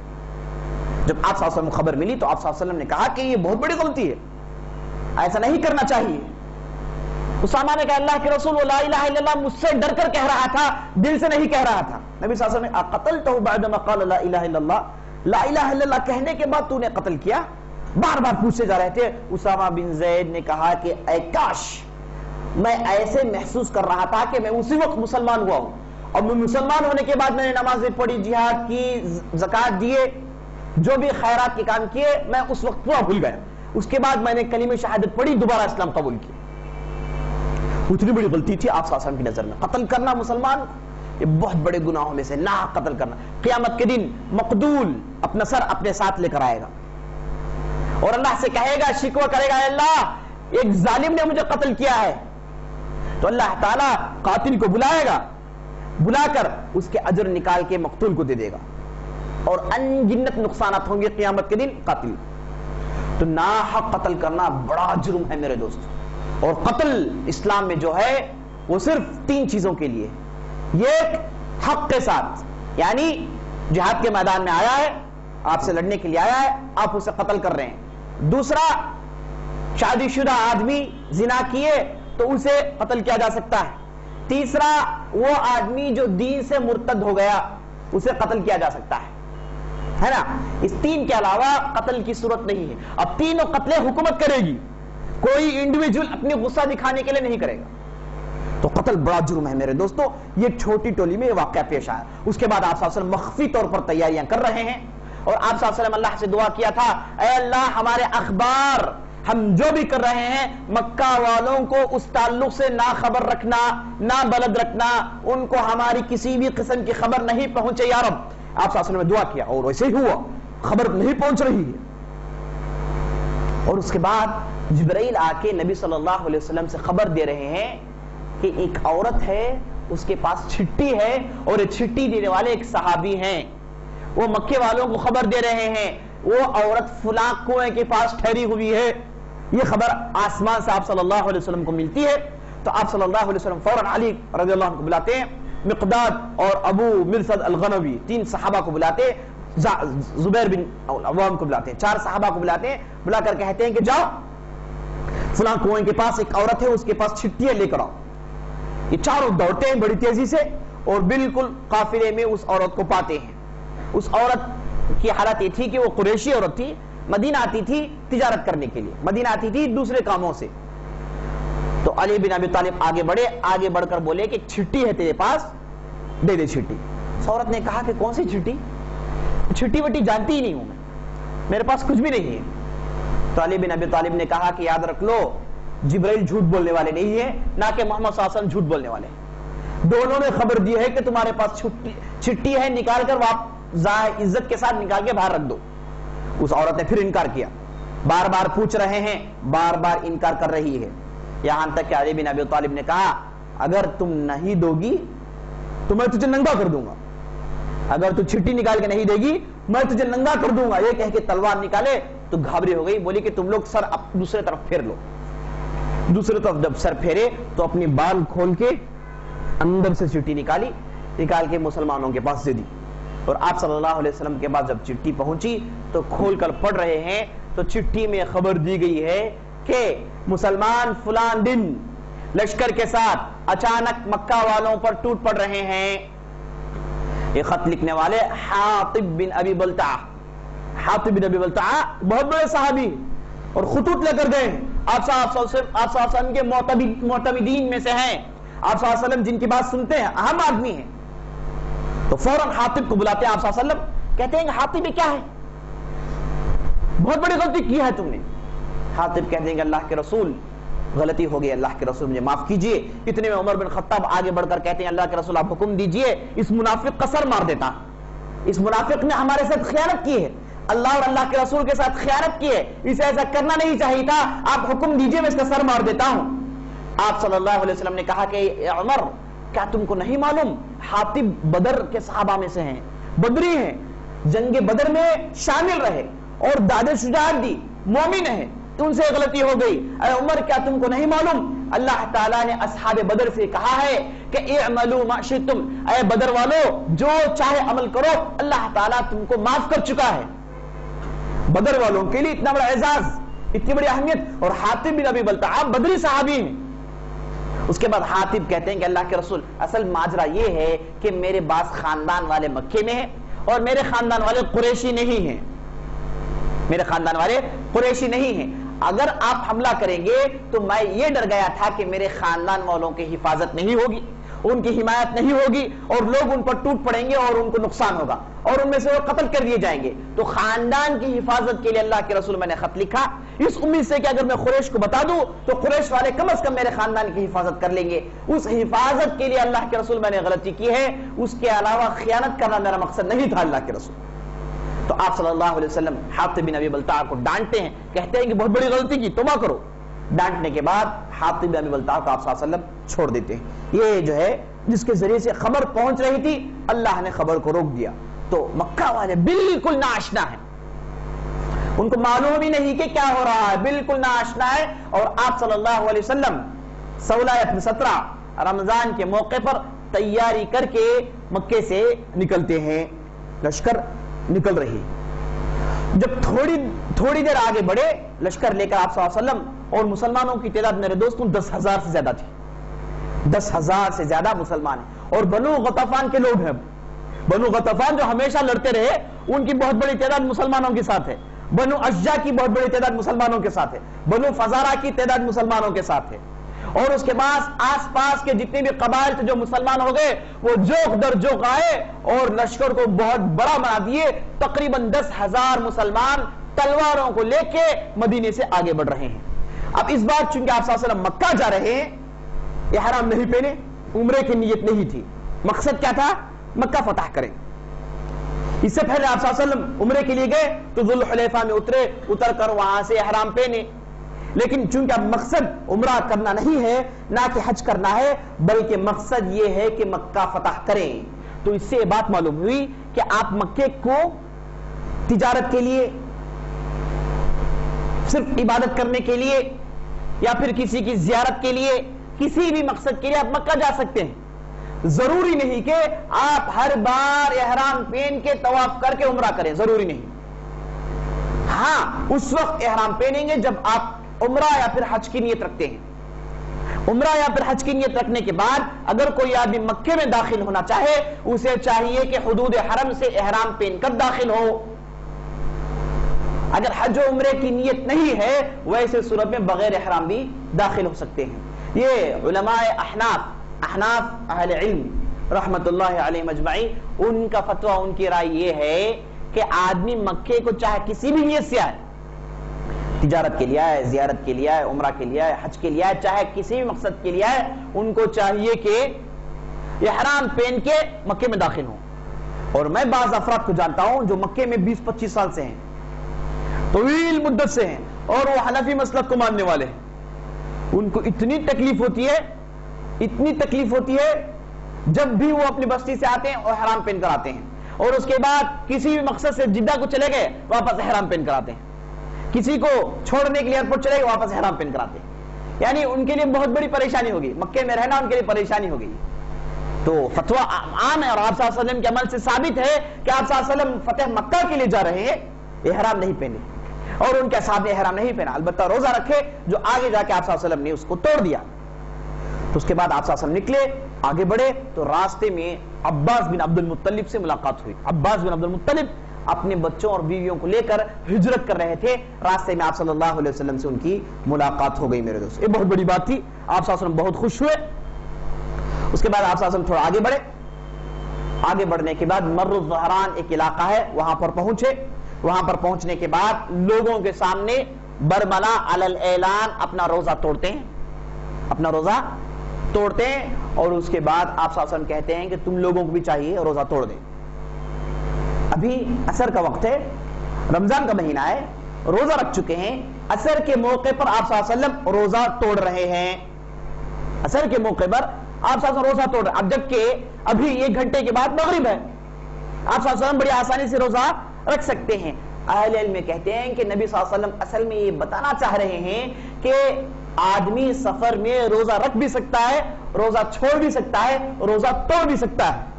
جب آپ صلی اللہ علیہ وسلم کو خبر ملی تو آپ صلی اللہ علیہ وسلم نے کہا کہ یہ بہت بڑی غلطی ہے, ایسا نہیں کرنا چاہیے. اسامہ نے کہا اللہ کے رسول لا الہ الا اللہ مجھ سے ڈر کر کہہ رہا تھا, دل سے نہیں کہہ رہا تھا. نبی صلی اللہ علیہ وسلم نے اقتلتہ بعدما قال لا الہ الا اللہ, لا الہ الا اللہ کہنے کے بعد تو نے قتل کیا. بار بار پوچھتے جا رہے تھے. اسامہ بن زید نے کہا کہ اے کاش میں ایسے محسوس کر رہا تھا کہ میں اسی وقت مسلمان ہوا ہوں، اور میں مسلمان ہونے کے بعد میں نے نمازیں پڑھی، جہاد کی، زکوٰۃ دیے، جو بھی خیرات کے کام کیے، میں اس وقت پورا بھول گیا۔ اس کے بعد میں نے کلمہ شہادت پڑھی، دوبارہ اسلام قبول کیا۔ اتنی بڑی غلطی تھی آپ صلی اللہ علیہ وسلم کی نظر میں۔ قتل کرنا مسلمان یہ بہت بڑے گناہوں میں سے، ناحق قتل کرنا۔ قیامت کے دن مقتول اپنا سر اپنے ساتھ لے کر آئے گا اور اللہ سے کہے گا، شکوہ کرے گا، اے اللہ ایک ظالم نے مجھے قتل کیا ہے۔ تو اللہ تعالیٰ قاتل کو بلائے گا، بلا کر اس کے اجر نکال کے مقتول کو دے دے گا، اور ان گنت نقصانات ہوں گے قیامت کے دن قاتل۔ تو ناحق قتل کرنا بڑا جرم ہے میرے دوست، اور قتل اسلام میں جو ہے وہ صرف 3 چیزوں کے لیے۔ یہ ایک حق کے ساتھ، یعنی جہاد کے میدان میں آیا ہے، آپ سے لڑنے کے لیے آیا ہے، آپ اسے قتل کر رہے ہیں۔ دوسرا، شادی شدہ آدمی زنا کیے تو اسے قتل کیا جا سکتا ہے۔ تیسرا، وہ آدمی جو دین سے مرتد ہو گیا اسے قتل کیا جا سکتا ہے نا۔ اس 3 کے علاوہ قتل کی صورت نہیں ہے۔ اب تینوں قتلیں حکومت کرے گی، کوئی انڈیویجول اپنی غصہ دکھانے کے لیے نہیں کرے گا۔ تو قتل بڑا جرم ہے میرے دوستو۔ یہ چھوٹی ٹولی میں یہ واقعہ پیش آیا۔ اس کے بعد آپ صلی اللہ علیہ وسلم مخفی طور پر تیاریاں کر رہے ہیں، اور آپ صلی اللہ علیہ وسلم اللہ سے دعا کیا تھا، اے اللہ ہمارے اخبار ہم جو بھی کر رہے ہیں مکہ والوں کو اس تعلق سے نہ خبر رکھنا، نہ بلد رکھنا، ان کو ہماری کسی بھی قسم کی خبر نہیں پہنچے یا رب۔ آپ صلی اللہ علیہ وسلم نے دعا کیا اور ویسے ہی ہوا، خبر نہیں پہنچ رہی ہے۔ اور اس کے بعد جبرائیل آ کے نبی صلی اللہ علیہ وسلم سے خبر دے رہے ہیں کہ ایک عورت ہے، اس کے پاس چھٹی ہے، اور یہ چھٹی دینے والے ایک صحابی ہیں، وہ مکے والوں کو خبر دے رہے ہیں وہ عورت فلاں کنویں کے پاس ٹھہری ہوئی ہے۔ یہ خبر آسمان سے آپ صلی اللہ علیہ وسلم کو ملتی ہے۔ تو آپ صلی اللہ علیہ وسلم فوراً علی رضی اللہ عنہ کو بلاتے ہیں، مقداد اور ابو مرثد الغنوی 3 صحابہ کو بلاتے ہیں، زبیر بن عوام کو بلاتے ہیں، 4 صحابہ کو بلاتے ہیں، بلا کر کہتے ہیں کہ جاؤ فلاں کنویں کے پاس ایک عورت ہے، اس کے پاس چھٹی ہے، لے کر آؤ۔ یہ چاروں دوڑتے ہیں بڑی تیزی سے اور بالکل قافلے میں اس عورت کو پاتے ہیں۔ اس عورت کی حالت یہ تھی کہ وہ قریشی عورت تھی، مدینہ آتی تھی تجارت کرنے کے لیے، مدینہ آتی تھی دوسرے کاموں سے۔ تو علی بن ابی طالب آگے بڑھے، آگے بڑھ کر بولے کہ چھٹی ہے تیرے پاس، دے دے چھٹی۔ اس عورت نے کہا کہ کون سی چھٹی؟ چھٹی وٹی جانتی ہی نہیں ہوں میں، میرے پاس کچھ بھی نہیں ہے۔ تو علی بن ابی طالب نے کہا کہ یاد رکھ لو، جبرائیل جھوٹ بولنے والے نہیں ہیں، نہ کہ محمد صلی اللہ علیہ وسلم جھوٹ بولنے والے ہیں۔ دونوں نے خبر دی ہے کہ تمہارے پاس چھٹی ہے، نکال کر عزت کے ساتھ نکال کے باہر رکھ دو۔ اس عورت نے پھر انکار کیا، بار بار پوچھ رہے ہیں، بار بار انکار کر رہی ہے، یہاں تک کہ علی بن ابی طالب نے کہا اگر تم نہیں دو گی تو میں تجھے ننگا کر دوں گا، اگر تو چھٹی نکال کے نہیں دے گی میں تجھے ننگا کر دوں گا۔ یہ کہہ کے تلوار نکالے تو گھبری ہو گئی، بولی کہ تم لوگ سر دوسرے طرف پھیر لو۔ دوسرے طرف جب سر پھیرے تو اپنی بال کھول کے اندر سے چٹھی نکالی، نکال کے مسلمانوں کے پاس دے دی۔ اور آپ صلی اللہ علیہ وسلم کے بعد جب چٹھی پہنچی تو کھول کر پڑھ رہے ہیں تو چٹھی میں خبر دی گئی ہے کہ مسلمان فلان دن لشکر کے ساتھ اچانک مکہ والوں پر ٹوٹ پڑ رہے ہیں۔ یہ خط لکھنے والے حاطب بن ابی بلتعہ، حاطب بن ابی بلتعہ بہت بڑے صحابی، اور خطوط لے کر گئے، آپ صلی اللہ علیہ وسلم کے معتمدین میں سے ہیں، آپ صلی اللہ علیہ وسلم جن کی بات سنتے ہیں، اہم آدمی ہیں۔ تو فوراً حاطب کو بلاتے ہیں آپ صلی اللہ علیہ وسلم، کہتے ہیں کہ حاطب یہ کیا ہے، بہت بڑی غلطی کی ہے تم نے۔ حاطب کہتے ہیں کہ اللہ کے رسول غلطی ہو گئی، اللہ کے رسول مجھے معاف کیجئے۔ اتنے میں عمر بن خطاب آگے بڑھ کر کہتے ہیں اللہ کے رسول آپ حکم دیجئے اس منافق کا سر مار دیتا، اس منافق نے ہمارے ساتھ خیانت کی ہے، اللہ اور اللہ کے رسول کے ساتھ خیانت کی ہے، اسے ایسا کرنا نہیں چاہیے تھا، آپ حکم دیجئے میں اس کا سر مار دیتا ہوں۔ آپ صلی اللہ علیہ وسلم نے کہا کہ عمر کیا تم کو نہیں معلوم حاطب بدر کے صحابہ میں سے ہیں، بدری ہیں، جنگ بدر میں شامل رہے اور داد شجاعت دی، مومن ہیں، ان سے غلطی ہو گئی۔ اے عمر کیا تم کو نہیں معلوم اللہ تعالیٰ نے اصحاب بدر سے کہا ہے کہ اعملوا ما شئتم، اے بدر والو جو چاہے عمل کرو، اللہ تعالیٰ تم کو معاف کر چکا ہے۔ بدر والوں کے لیے اتنا بڑا اعزاز، اتنی بڑی اہمیت، اور حاطب بن ابی بلتعہ بدری صحابی ہیں۔ اس کے بعد حاطب کہتے ہیں کہ اللہ کے رسول اصل ماجرا یہ ہے کہ میرے بعض خاندان والے مکے میں ہیں اور میرے خاندان والے قریشی نہیں ہیں، میرے خاندان والے قریشی نہیں ہیں، اگر آپ حملہ کریں گے تو میں یہ ڈر گیا تھا کہ میرے خاندان والوں کی حفاظت نہیں ہوگی، ان کی حمایت نہیں ہوگی، اور لوگ ان پر ٹوٹ پڑیں گے اور ان کو نقصان ہوگا اور ان میں سے وہ قتل کر دیے جائیں گے، تو خاندان کی حفاظت کے لیے اللہ کے رسول میں نے خط لکھا اس امید سے کہ اگر میں قریش کو بتا دوں تو قریش والے کم از کم میرے خاندان کی حفاظت کر لیں گے۔ اس حفاظت کے لیے اللہ کے رسول میں نے غلطی کی ہے، اس کے علاوہ خیانت کرنا میرا مقصد نہیں تھا اللہ کے رسول۔ تو آپ صلی اللہ علیہ وسلم حاطب بن ابی بلتع کو ڈانٹتے ہیں، کہتے ہیں کہ بہت بڑی غلطی کی، توبہ کرو۔ ڈانٹنے کے بعد حاطب بن ابی بلتع کو آپ صلی اللہ علیہ وسلم چھوڑ دیتے ہیں۔ یہ جو ہے جس کے ذریعے سے خبر پہنچ رہی تھی، اللہ نے خبر کو روک دیا۔ تو مکہ والے بالکل ناآشنا ہیں، ان کو معلوم ہی نہیں کہ کیا ہو رہا ہے، بالکل ناآشنا ہے۔ اور آپ صلی اللہ علیہ وسلم 16 رمضان کے موقع پر تیاری کر کے مکے سے نکلتے ہیں، لشکر نکل رہی۔ جب تھوڑی دیر آگے بڑھے لشکر لے کر آپ صلی اللہ علیہ وسلم، اور مسلمانوں کی تعداد میرے دوستوں 10,000 سے زیادہ تھی، 10,000 سے زیادہ مسلمان ہیں، اور بنو غطفان کے لوگ ہیں۔ بنو غطفان جو ہمیشہ لڑتے رہے، ان کی بہت بڑی تعداد مسلمانوں کے ساتھ ہے۔ بنو اشجع کی بہت بڑی تعداد مسلمانوں کے ساتھ ہے۔ بنو فزارہ کی تعداد مسلمانوں کے ساتھ ہے۔ اور اس کے بعد آس پاس کے جتنے بھی قبائل تھے جو مسلمان ہو گئے، وہ جوق در جوق آئے اور لشکر کو بہت بڑا بنا دیے۔ تقریباً 10,000 مسلمان تلواروں کو لے کے مدینے سے آگے بڑھ رہے ہیں۔ اب اس بار چونکہ آپ صلی اللہ علیہ وسلم مکہ جا رہے ہیں، احرام نہیں پہنے، عمرے کی نیت نہیں تھی، مقصد کیا تھا؟ مکہ فتح کریں۔ اس سے پہلے آپ صلی اللہ علیہ وسلم عمرے کے لیے گئے تو ذوالحلیفہ میں اتر کر وہاں سے احرام پہنے، لیکن چونکہ اب مقصد عمرہ کرنا نہیں ہے، نہ کہ حج کرنا ہے، بلکہ مقصد یہ ہے کہ مکہ فتح کریں، تو اس سے یہ بات معلوم ہوئی کہ آپ مکے کو تجارت کے لیے، صرف عبادت کرنے کے لیے، یا پھر کسی کی زیارت کے لیے، کسی بھی مقصد کے لیے آپ مکہ جا سکتے ہیں۔ ضروری نہیں کہ آپ ہر بار احرام پہن کے طواف کر کے عمرہ کریں، ضروری نہیں۔ ہاں اس وقت احرام پہنیں گے جب آپ عمرہ یا پھر حج کی نیت رکھتے ہیں۔ عمرہ یا پھر حج کی نیت رکھنے کے بعد اگر کوئی آدمی مکے میں داخل ہونا چاہے، اسے چاہیے کہ حدود حرم سے احرام پہن کر داخل ہو۔ اگر حج و عمرے کی نیت نہیں ہے، ویسے صورت میں بغیر احرام بھی داخل ہو سکتے ہیں۔ یہ علماء احناف اہل علم رحمت اللہ علیہ مجمعین، ان کا فتویٰ، ان کی رائے یہ ہے کہ آدمی مکے کو چاہے کسی بھی نیت سے آئے، تجارت کے لیے آئے، زیارت کے لیے آئے، عمرہ کے لیے آئے، حج کے لیے آئے، چاہے کسی بھی مقصد کے لیے آئے، ان کو چاہیے کہ احرام پہن کے مکے میں داخل ہوں۔ اور میں بعض افراد کو جانتا ہوں جو مکے میں 20-25 سال سے ہیں، طویل مدت سے ہیں، اور وہ حنفی مسلک کو ماننے والے ہیں۔ ان کو اتنی تکلیف ہوتی ہے جب بھی وہ اپنی بستی سے آتے ہیں اور احرام پہن کر آتے ہیں، اور اس کے بعد کسی بھی مقصد سے جدہ کو چلے گئے واپس احرام پہن کر آتے ہیں، کسی کو چھوڑنے کے لیے ایئرپورٹ چلے گئے واپس احرام پہن کر آتے ہیں۔ یعنی ان کے لیے بہت بڑی پریشانی ہوگی، مکے میں رہنا ان کے لیے پریشانی ہوگی۔ تو فتویٰ عام ہے، اور آپ صلی اللہ علیہ وسلم کے عمل سے ثابت ہے کہ آپ صلی اللہ علیہ وسلم فتح مکہ کے لیے جا رہے ہیں، احرام نہیں پہنے، اور ان کے اصحاب نے احرام نہیں پہنا، البتہ روزہ رکھے، جو آگے جا کے آپ صلی اللہ علیہ وسلم نے اس کو توڑ دیا۔ تو اس کے بعد آپ صلی اللہ علیہ وسلم نکلے، آگے بڑھے، تو راستے میں عباس بن عبد المطلب سے ملاقات ہوئی۔ عباس بن عبد المطلب اپنے بچوں اور بیویوں کو لے کر ہجرت کر رہے تھے، راستے میں آپ صلی اللہ علیہ وسلم سے ان کی ملاقات ہو گئی۔ میرے دوست، یہ بہت بڑی بات تھی، آپ صلی اللہ علیہ وسلم بہت خوش ہوئے۔ اس کے بعد آپ صلی اللہ علیہ وسلم تھوڑا آگے بڑھے، آگے بڑھنے کے بعد مر الظہران ایک علاقہ ہے، وہاں پر پہنچے۔ وہاں پر پہنچنے کے بعد لوگوں کے سامنے برملا علی الاعلان اپنا روزہ توڑتے ہیں، اور اس کے بعد آپ صلی اللہ علیہ وسلم کہتے ہیں کہ تم لوگوں کو بھی چاہیے روزہ توڑ دیں۔ ابھی عصر کا وقت ہے، رمضان کا مہینہ ہے، روزہ رکھ چکے ہیں، عصر کے موقع پر آپ صلی اللہ علیہ وسلم روزہ توڑ رہے ہیں۔ عصر کے موقع پر آپ صلی اللہ علیہ وسلم روزہ توڑ رہے ہیں، اب جبکہ ابھی 1 گھنٹے کے بعد مغرب ہے، آپ صلی اللہ علیہ وسلم بڑی آسانی سے روزہ رکھ سکتے ہیں۔ اہل علم کہتے ہیں کہ نبی صلی اللہ علیہ وسلم اصل میں یہ بتانا چاہ رہے ہیں کہ آدمی سفر میں روزہ رکھ بھی سکتا ہے، روزہ چھوڑ بھی سکتا ہے، روزہ توڑ بھی سکتا ہے،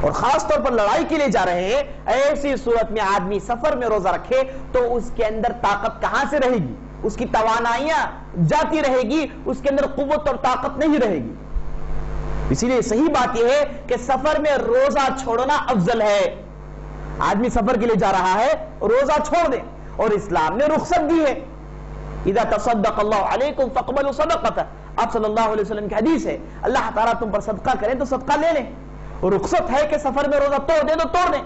اور خاص طور پر لڑائی کے لیے جا رہے ہیں، ایسی صورت میں آدمی سفر میں روزہ رکھے تو اس کے اندر طاقت کہاں سے رہے گی؟ اس کی توانائیاں جاتی رہے گی، اس کے اندر قوت اور طاقت نہیں رہے گی۔ اسی لیے صحیح بات یہ ہے کہ سفر میں روزہ چھوڑنا افضل ہے۔ آدمی سفر کے لیے جا رہا ہے، روزہ چھوڑ دے، اور اسلام نے رخصت دی ہے اذا تصدق اللہ علیکم فاقبلوا صدقۃ، آپ صلی اللہ علیہ وسلم کی حدیث ہے، اللہ تعالیٰ تم پر صدقہ کرے تو صدقہ لے لیں۔ رخصت ہے کہ سفر میں روزہ توڑ دے تو توڑ دیں۔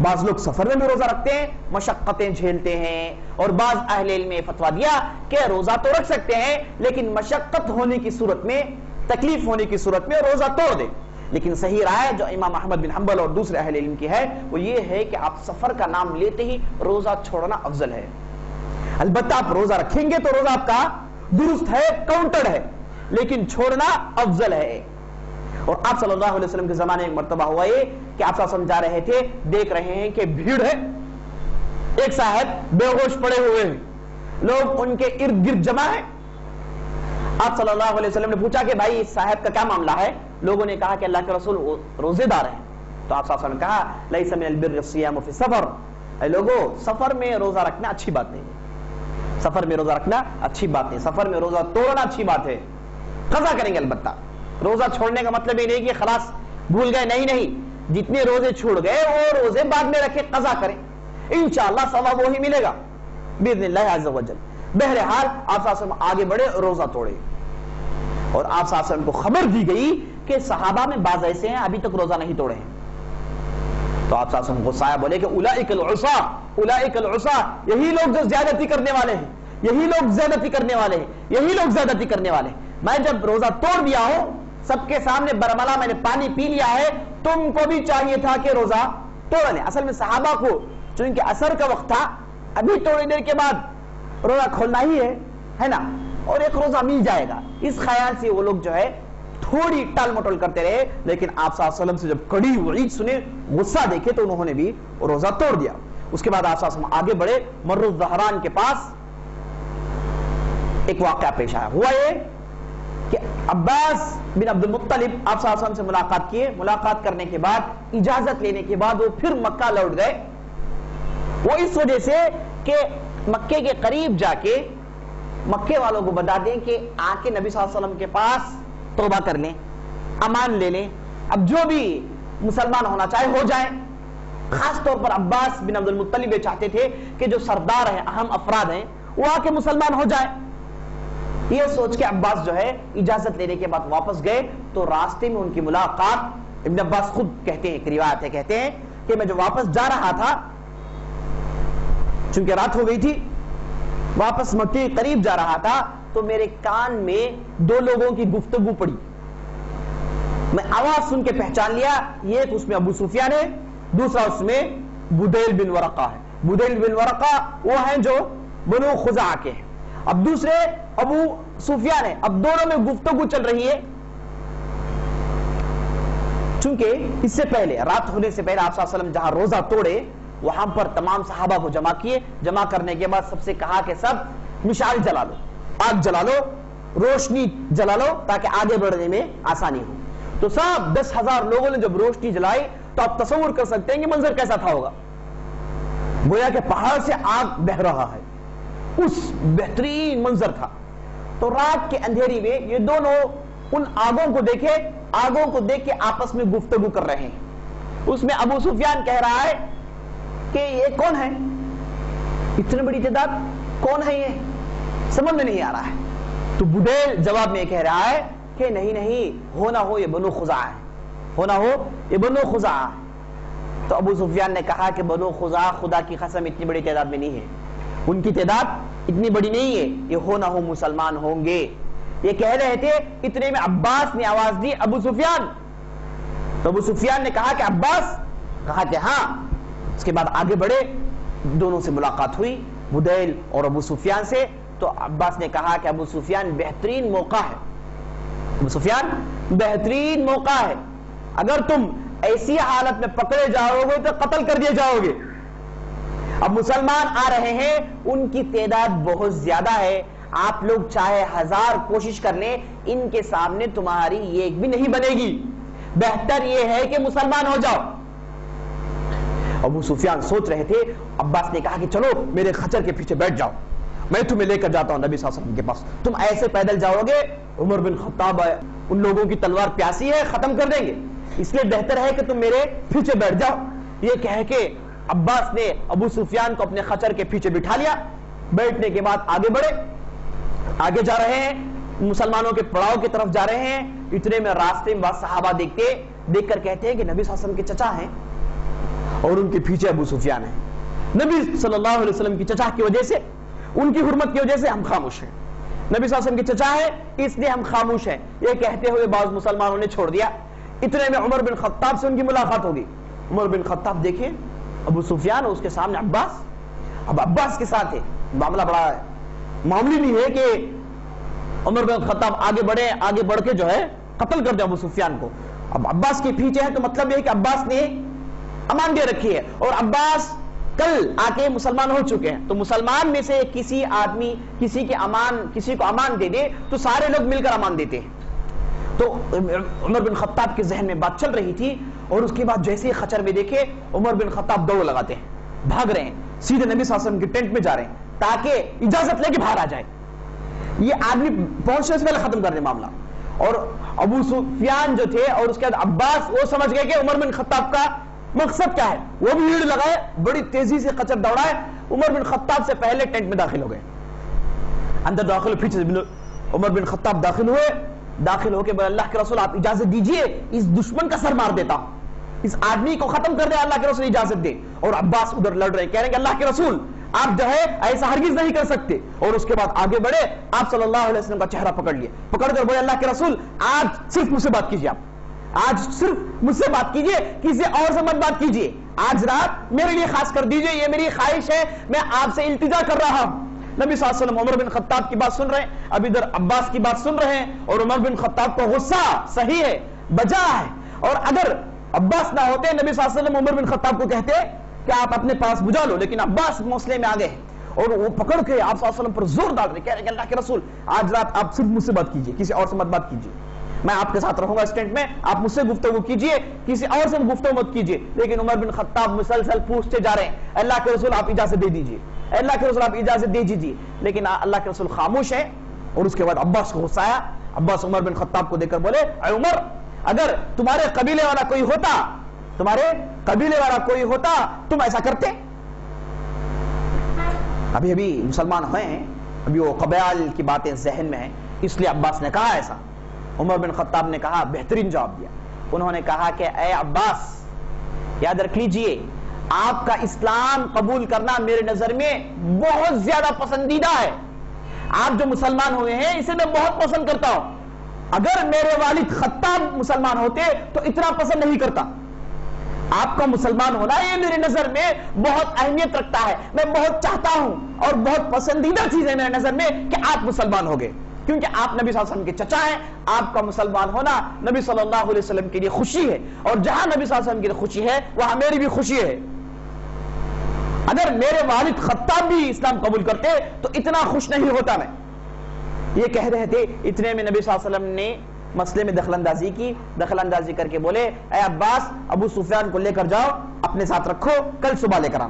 بعض لوگ سفر میں بھی روزہ رکھتے ہیں، مشقتیں جھیلتے ہیں، اور بعض اہل علم نے فتویٰ دیا کہ روزہ تو رکھ سکتے ہیں لیکن مشقت ہونے کی صورت میں، تکلیف ہونے کی صورت میں روزہ توڑ دیں۔ لیکن صحیح رائے جو امام احمد بن حنبل اور دوسرے اہل علم کی ہے وہ یہ ہے کہ آپ سفر کا نام لیتے ہی روزہ چھوڑنا افضل ہے۔ البتہ آپ روزہ رکھیں گے تو روزہ آپ کا درست ہے، کاؤنٹرڈ ہے، لیکن چھوڑنا افضل ہے۔ اور آپ صلی اللہ علیہ وسلم کے زمانے میں ایک مرتبہ ہوا یہ کہ آپ صلی اللہ علیہ وسلم جا رہے تھے، دیکھ رہے ہیں کہ بھیڑ ہے، ایک صاحب بے ہوش پڑے ہوئے ہیں، لوگ ان کے ارد گرد جمع ہیں۔ آپ صلی اللہ علیہ وسلم نے پوچھا کہ بھائی اس صاحب کا کیا معاملہ ہے؟ لوگوں نے کہا کہ اللہ کے رسول روزے دار ہیں۔ تو آپ صلی اللہ علیہ وسلم نے کہا لیس من البر الصیام فی السفر، اے لوگو سفر میں روزہ رکھنا اچھی بات نہیں ہے، سفر میں روزہ رکھنا اچھی بات نہیں، سفر میں روزہ توڑنا اچھی بات ہے۔ قضا کریں گے البتہ، روزہ چھوڑنے کا مطلب یہ نہیں کہ خلاص بھول گئے، نہیں، جتنے روزے چھوڑ گئے وہ روزے بعد میں رکھے، قضا کریں، انشاءاللہ ثواب وہی ملے گا باذن اللہ عز و جل۔ بہرحال آپ صلی اللہ علیہ وسلم آگے بڑھے، روزہ توڑے، اور آپ صلی اللہ علیہ وسلم کو خبر دی گئی کہ صحابہ میں بعض ایسے ہیں ابھی تک روزہ نہیں توڑے ہیں۔ تو آپ صلی اللہ علیہ وسلم غصہ آیا، بولے کہ اولئک العصاة، اولئک العصاة، یہی لوگ جو زیادتی کرنے والے ہیں، یہی لوگ زیادتی کرنے والے ہیں، یہی لوگ زیادتی کرنے والے ہیں۔ میں جب روزہ توڑ دیا ہوں، سب کے سامنے برملا میں نے پانی پی لیا ہے، تم کو بھی چاہیے تھا کہ روزہ توڑ لیں۔ اصل میں صحابہ کو چونکہ اثر کا وقت تھا، ابھی تھوڑی دیر کے بعد روزہ کھولنا ہی ہے نا، اور ایک روزہ مل جائے گا، اس خیال سے وہ لوگ جو ہے تھوڑی ٹال مٹول کرتے رہے۔ لیکن آپ صلی اللہ علیہ وسلم سے جب کڑی وعید سنے، غصہ دیکھے، تو انہوں نے بھی روزہ توڑ دیا۔ اس کے بعد آپ صلی اللہ علیہ وسلم آگے بڑھے، مر الظہران کے پاس ایک واقعہ پیش آیا۔ ہوا یہ کہ عباس بن عبد المطلب آپ صلی اللہ علیہ وسلم سے ملاقات کیے، ملاقات کرنے کے بعد اجازت لینے کے بعد وہ پھر مکہ لوٹ گئے۔ وہ اس وجہ سے کہ مکے کے قریب جا کے مکے والوں کو بتا دیں کہ آ کے نبی صلی اللہ علیہ وسلم کے پاس توبہ کر لیں، امان لے لیں، اب جو بھی مسلمان ہونا چاہے ہو جائیں۔ خاص طور پر عباس بن عبد المطلب یہ چاہتے تھے کہ جو سردار ہیں، اہم افراد ہیں، وہ آ کے مسلمان ہو جائیں۔ یہ سوچ کے عباس جو ہے اجازت لینے کے بعد واپس گئے، تو راستے میں ان کی ملاقات، ابن عباس خود کہتے ہیں، ایک روایت ہے، کہتے ہیں کہ میں جو واپس جا رہا تھا، چونکہ رات ہو گئی تھی، واپس مکے قریب جا رہا تھا، تو میرے کان میں دو لوگوں کی گفتگو پڑی، میں آواز سن کے پہچان لیا، ایک اس میں ابو سفیان ہے، دوسرا اس میں بدیل بن ورقہ ہے۔ بدیل بن ورقہ وہ ہیں جو بنو خزاعہ کے ہیں، اب دوسرے ابو سفیان ہے۔ اب دونوں میں گفتگو چل رہی ہے، چونکہ اس سے پہلے، رات ہونے سے پہلے آپ صلی اللہ علیہ وسلم جہاں روزہ توڑے وہاں پر تمام صحابہ کو جمع کیے، جمع کرنے کے بعد سب سے کہا کہ سب مشعل جلا لو، آگ جلا لو، روشنی جلا لو، تاکہ آگے بڑھنے میں آسانی ہو۔ تو سب 10,000 لوگوں نے جب روشنی جلائی تو آپ تصور کر سکتے ہیں کہ منظر کیسا تھا ہوگا، گویا کہ پہاڑ سے آگ بہہ رہا ہے، اس بہترین منظر تھا۔ تو رات کے اندھیری میں یہ دونوں ان آگوں کو دیکھے، آگوں کو دیکھ کے آپس میں گفتگو کر رہے ہیں۔ اس میں ابو سفیان کہہ رہا ہے کہ یہ کون ہے، اتنی بڑی تعداد کون ہے، یہ سمجھ میں نہیں آ رہا ہے۔ تو بدیل جواب میں کہہ رہا ہے کہ نہیں، ہونا ہو یہ بنو خزاعہ ہے، ہونا ہو یہ بنو خزاعہ ہے۔ تو ابو سفیان نے کہا کہ بنو خزاعہ خدا کی قسم اتنی بڑی تعداد میں نہیں ہے، ان کی تعداد اتنی بڑی نہیں ہے، یہ ہونا ہو مسلمان ہوں گے۔ یہ کہہ رہے تھے، اتنے میں عباس نے آواز دی ابو سفیان، تو ابو سفیان نے کہا کہ عباس، کہا کہ ہاں۔ اس کے بعد آگے بڑھے، دونوں سے ملاقات ہوئی، بدیل اور ابو سفیان سے۔ تو عباس نے کہا کہ ابو سفیان بہترین موقع ہے، ابو سفیان بہترین موقع ہے، اگر تم ایسی حالت میں پکڑے جاؤ گے تو قتل کر دیے جاؤ گے۔ اب مسلمان آ رہے ہیں، ان کی تعداد بہت زیادہ ہے، آپ لوگ چاہے 1000 کوشش کر لیں، ان کے سامنے تمہاری ایک بھی نہیں بنے گی، بہتر یہ ہے کہ مسلمان ہو جاؤ۔ ابو سفیان سوچ رہے تھے، عباس نے کہا کہ چلو میرے خچر کے پیچھے بیٹھ جاؤ، میں تمہیں لے کر جاتا ہوں نبی صلی اللہ علیہ وسلم کے پاس، تم ایسے پیدل جاؤ گے، عمر بن خطاب ہے، ان لوگوں کی تلوار پیاسی ہے، ختم کر دیں گے، اس لیے بہتر ہے کہ تم میرے پیچھے بیٹھ جاؤ۔ یہ کہہ کے عباس نے ابو سفیان کو اپنے خچر کے پیچھے بٹھا لیا۔ بیٹھنے کے بعد آگے بڑھے، آگے جا رہے ہیں، مسلمانوں کے پڑاؤ کی طرف جا رہے ہیں، اتنے میں راستے میں بعض صحابہ دیکھ کر کہتے ہیں کہ نبی صلی اللہ علیہ وسلم کے چچا ہیں اور ان کے پیچھے ابو سفیان ہیں. نبی صلی اللہ علیہ وسلم کی چچا کی وجہ سے، ان کی حرمت کی وجہ سے ہم خاموش ہیں. نبی صلی اللہ علیہ وسلم کے چچا ہے اس لیے ہم خاموش ہیں. یہ کہتے ہوئے بعض مسلمانوں نے چھوڑ دیا. اتنے میں عمر بن خطاب سے ان کی ملاقات ہوگی. عمر بن خطاب دیکھیں ابو سفیان اور اس کے سامنے عباس. اب عباس کے ساتھ ہے، معاملہ بڑا ہے، معاملی نہیں ہے کہ عمر بن خطاب آگے بڑھ کے جو ہے قتل کر دے ابو سفیان کو. اب عباس کے پیچھے ہے تو مطلب یہ ہے کہ عباس نے امان دے رکھی ہے، اور عباس کل آ کے مسلمان ہو چکے ہیں. تو مسلمان میں سے کسی آدمی کسی کو امان دے دے تو سارے لوگ مل کر امان دیتے ہیں. تو عمر بن خطاب کے ذہن میں بات چل رہی تھی، اور اس کے بعد جیسے ہی خچر میں دیکھے عمر بن خطاب دوڑ لگاتے ہیں، بھاگ رہے ہیں، سیدھے نبی صلی اللہ علیہ وسلم کے ٹینٹ میں جا رہے ہیں تاکہ اجازت لے کے باہر آ جائے. یہ آدمی پہنچنے سے پہلے ختم کر دے معاملہ. اور ابو سفیان جو تھے اور اس کے بعد عباس، وہ سمجھ گئے کہ عمر بن خطاب کا مقصد کیا ہے. وہ بھی بھیڑ لگائے، بڑی تیزی سے خچر دوڑائے، عمر بن خطاب سے پہلے ٹینٹ میں داخل ہو گئے. اندر داخل ہوئے، پیچھے سے عمر بن خطاب داخل ہوئے. داخل ہو کے بولے اللہ کے رسول آپ اجازت دیجئے، اس دشمن کا سر مار دیتا ہوں، اس آدمی کو ختم کر دے، اللہ کے رسول اجازت دے. اور عباس ادھر لڑ رہے، کہہ رہے کہ اللہ کے رسول آپ جو ہے ایسا ہرگز نہیں کر سکتے. اور اس کے بعد آگے بڑھے، آپ صلی اللہ علیہ وسلم کا چہرہ پکڑ کر بولے اللہ کے رسول آج صرف مجھ سے بات کیجیے، آج صرف مجھ سے بات کیجیے، کسی اور سے مت بات کیجیے. آج رات میرے لیے خاص کر دیجیے، یہ میری خواہش ہے، میں آپ سے التجا کر رہا ہوں. نبی صلی اللہ علیہ وسلم عمر بن خطاب کی بات سن رہے ہیں، اب ادھر عباس کی بات سن رہے ہیں. اور عمر بن خطاب کو غصہ صحیح ہے، بجا ہے. اور اگر عباس نہ ہوتے، نبی صلی اللہ علیہ وسلم عمر بن خطاب کو کہتے کہ آپ اپنے پاس بجا لو، لیکن عباس مسئلے میں آگے ہیں. اور وہ پکڑ کے آپ صلی اللہ علیہ وسلم پر زور ڈال رہے، کہہ رہے کہ اللہ کے رسول آج رات آپ صرف مجھ سے بات کیجیے، کسی اور سے مت بات کیجیے. میں آپ کے ساتھ رہوں گا اس ٹینٹ میں، آپ مجھ سے گفتگو کیجیے، کسی اور سے گفتگو مت کیجیے. لیکن عمر بن خطاب مسلسل پوچھتے جا رہے ہیں اللہ کے رسول آپ اجازت دے دیجیے، اللہ کے رسول آپ اجازت دے دیجیے. لیکن اللہ کے رسول خاموش ہے. اور اس کے بعد عباس کو غصہ آیا. عباس عمر بن خطاب کو دیکھ کر بولے اے عمر، اگر تمہارے قبیلے والا کوئی ہوتا تم ایسا کرتے؟ ابھی مسلمان ہوئے ہیں، ابھی وہ قبائل کی باتیں ذہن میں ہیں، اس لیے عباس نے کہا ایسا. عمر بن خطاب نے کہا، بہترین جواب دیا. انہوں نے کہا کہ اے عباس یاد رکھ لیجئے، آپ کا اسلام قبول کرنا میرے نظر میں بہت زیادہ پسندیدہ ہے. آپ جو مسلمان ہوئے ہیں اسے میں بہت پسند کرتا ہوں. اگر میرے والد خطاب مسلمان ہوتے تو اتنا پسند نہیں کرتا. آپ کا مسلمان ہونا یہ میرے نظر میں بہت اہمیت رکھتا ہے، میں بہت چاہتا ہوں اور بہت پسندیدہ چیز ہے میرے نظر میں کہ آپ مسلمان ہو گئے، کیونکہ آپ نبی صلی اللہ علیہ وسلم کے چچا ہیں. آپ کا مسلمان ہونا نبی صلی اللہ علیہ وسلم کے لیے خوشی ہے، اور جہاں نبی صلی اللہ علیہ وسلم کے لیے خوشی ہے وہاں میری بھی خوشی ہے. اگر میرے والد خطاب بھی اسلام قبول کرتے تو اتنا خوش نہیں ہوتا میں. یہ کہہ رہے تھے، اتنے میں نبی صلی اللہ علیہ وسلم نے مسئلے میں دخل اندازی کر کے بولے اے عباس، ابو سفیان کو لے کر جاؤ، اپنے ساتھ رکھو، کل صبح لے کر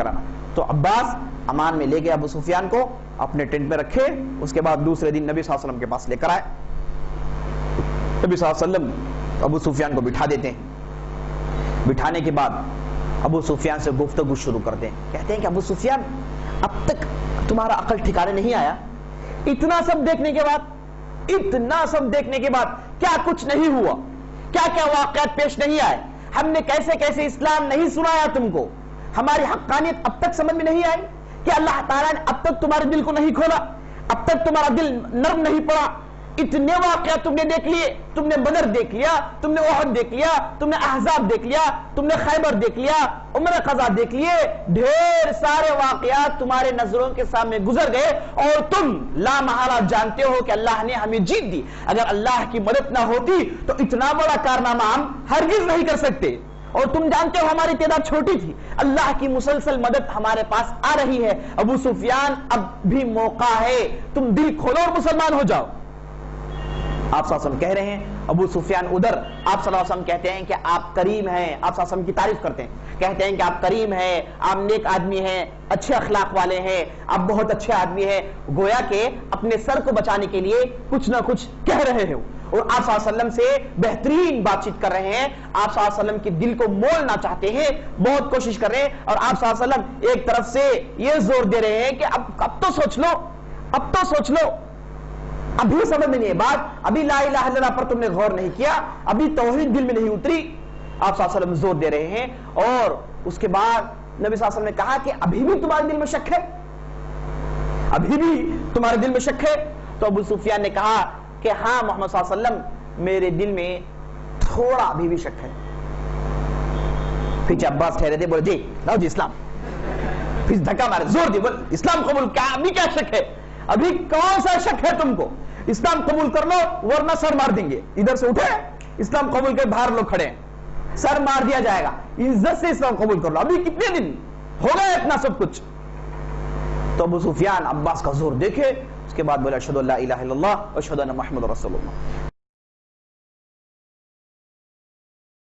آنا. تو عباس امان میں لے گئے ابو سفیان کو، اپنے ٹینٹ میں رکھے. اس کے بعد دوسرے دن نبی صلی اللہ علیہ وسلم کے پاس لے کر آئے. نبی صلی اللہ علیہ وسلم ابو سفیان کو بٹھا دیتے ہیں. بٹھانے کے بعد ابو سفیان سے گفتگو شروع کرتے ہیں. کہتے ہیں کہ ابو سفیان، اب تک تمہارا عقل ٹھکانے نہیں آیا؟ اتنا سب دیکھنے کے بعد کیا کچھ نہیں ہوا؟ کیا واقعات پیش نہیں آئے؟ ہم نے کیسے اسلام نہیں سنایا تم کو؟ ہماری حقانیت اب تک سمجھ میں نہیں آئی کہ اللہ تعالیٰ نے اب تک تمہارے دل کو نہیں کھولا، اب تک تمہارا دل نرم نہیں پڑا؟ اتنے واقعات تم نے دیکھ لیے، تم نے بدر دیکھ لیا، تم نے احد دیکھ لیا، تم نے احزاب دیکھ لیا، تم نے خیبر دیکھ لیا، عمر قضا دیکھ لیے، ڈھیر سارے واقعات تمہارے نظروں کے سامنے گزر گئے، اور تم لا محالہ جانتے ہو کہ اللہ نے ہمیں جیت دی. اگر اللہ کی مدد نہ ہوتی تو اتنا بڑا کارنامہ ہم ہرگز نہیں کر سکتے. اور تم جانتے ہو ہماری تعداد چھوٹی تھی، اللہ کی مسلسل مدد ہمارے پاس آ رہی ہے. ابو سفیان اب بھی موقع ہے، تم دل کھولو اور مسلمان ہو جاؤ. آپ صلی اللہ علیہ وسلم کہہ رہے ہیں ابو سفیان ادھر آپ صلی اللہ علیہ وسلم کہتے ہیں کہ آپ کریم ہیں, آپ صلی اللہ علیہ وسلم کی تعریف کرتے ہیں, کہتے ہیں کہ آپ کریم ہیں, آپ نیک آدمی ہیں, اچھے اخلاق والے ہیں, آپ بہت اچھے آدمی ہیں, گویا کہ اپنے سر کو بچانے کے لیے کچھ نہ کچھ کہہ رہے ہیں, اور آپ صلی اللہ علیہ وسلم سے بہترین بات چیت کر رہے ہیں, آپ صلی اللہ علیہ وسلم کے دل کو مولنا چاہتے ہیں, بہت کوشش کر رہے ہیں, اور آپ صلی اللہ علیہ وسلم ایک طرف سے یہ زور دے رہے ہیں کہ اب تو سوچ لو, اب تو سوچ لو, ابھی سمجھ میں نہیں ہے بات, ابھی لا الہ الا اللہ پر تم نے غور نہیں کیا, ابھی توحید دل میں نہیں اتری. آپ صلی اللہ علیہ وسلم زور دے رہے ہیں, اور اس کے بعد نبی صلی اللہ علیہ وسلم نے کہا کہ ابھی بھی تمہارے دل میں شک ہے, ابھی بھی تمہارے دل میں شک ہے. تو ابو سفیان نے کہا کہ ہاں محمد صلی اللہ علیہ وسلم میرے دل میں تھوڑا ابھی بھی شک ہے. پھر عباس ٹھہرے تھے, بولے جی لاؤ جی اسلام, پھر دھکا مارے, زور دی, بول اسلام قبول, کیا ابھی کیا شک ہے, ابھی کون سا شک ہے تم کو, اسلام قبول کر لو ورنہ سر مار دیں گے. ادھر سے اٹھے, اسلام قبول کے باہر لوگ کھڑے ہیں, سر مار دیا جائے گا, عزت سے اسلام قبول کر لو, ابھی کتنے دن ہو گئے اتنا سب کچھ. تو ابو سفیان عباس کا زور دیکھے, اس کے بعد بولا اشہدو ان لا الہ الا اللہ واشہدو ان محمد رسول اللہ.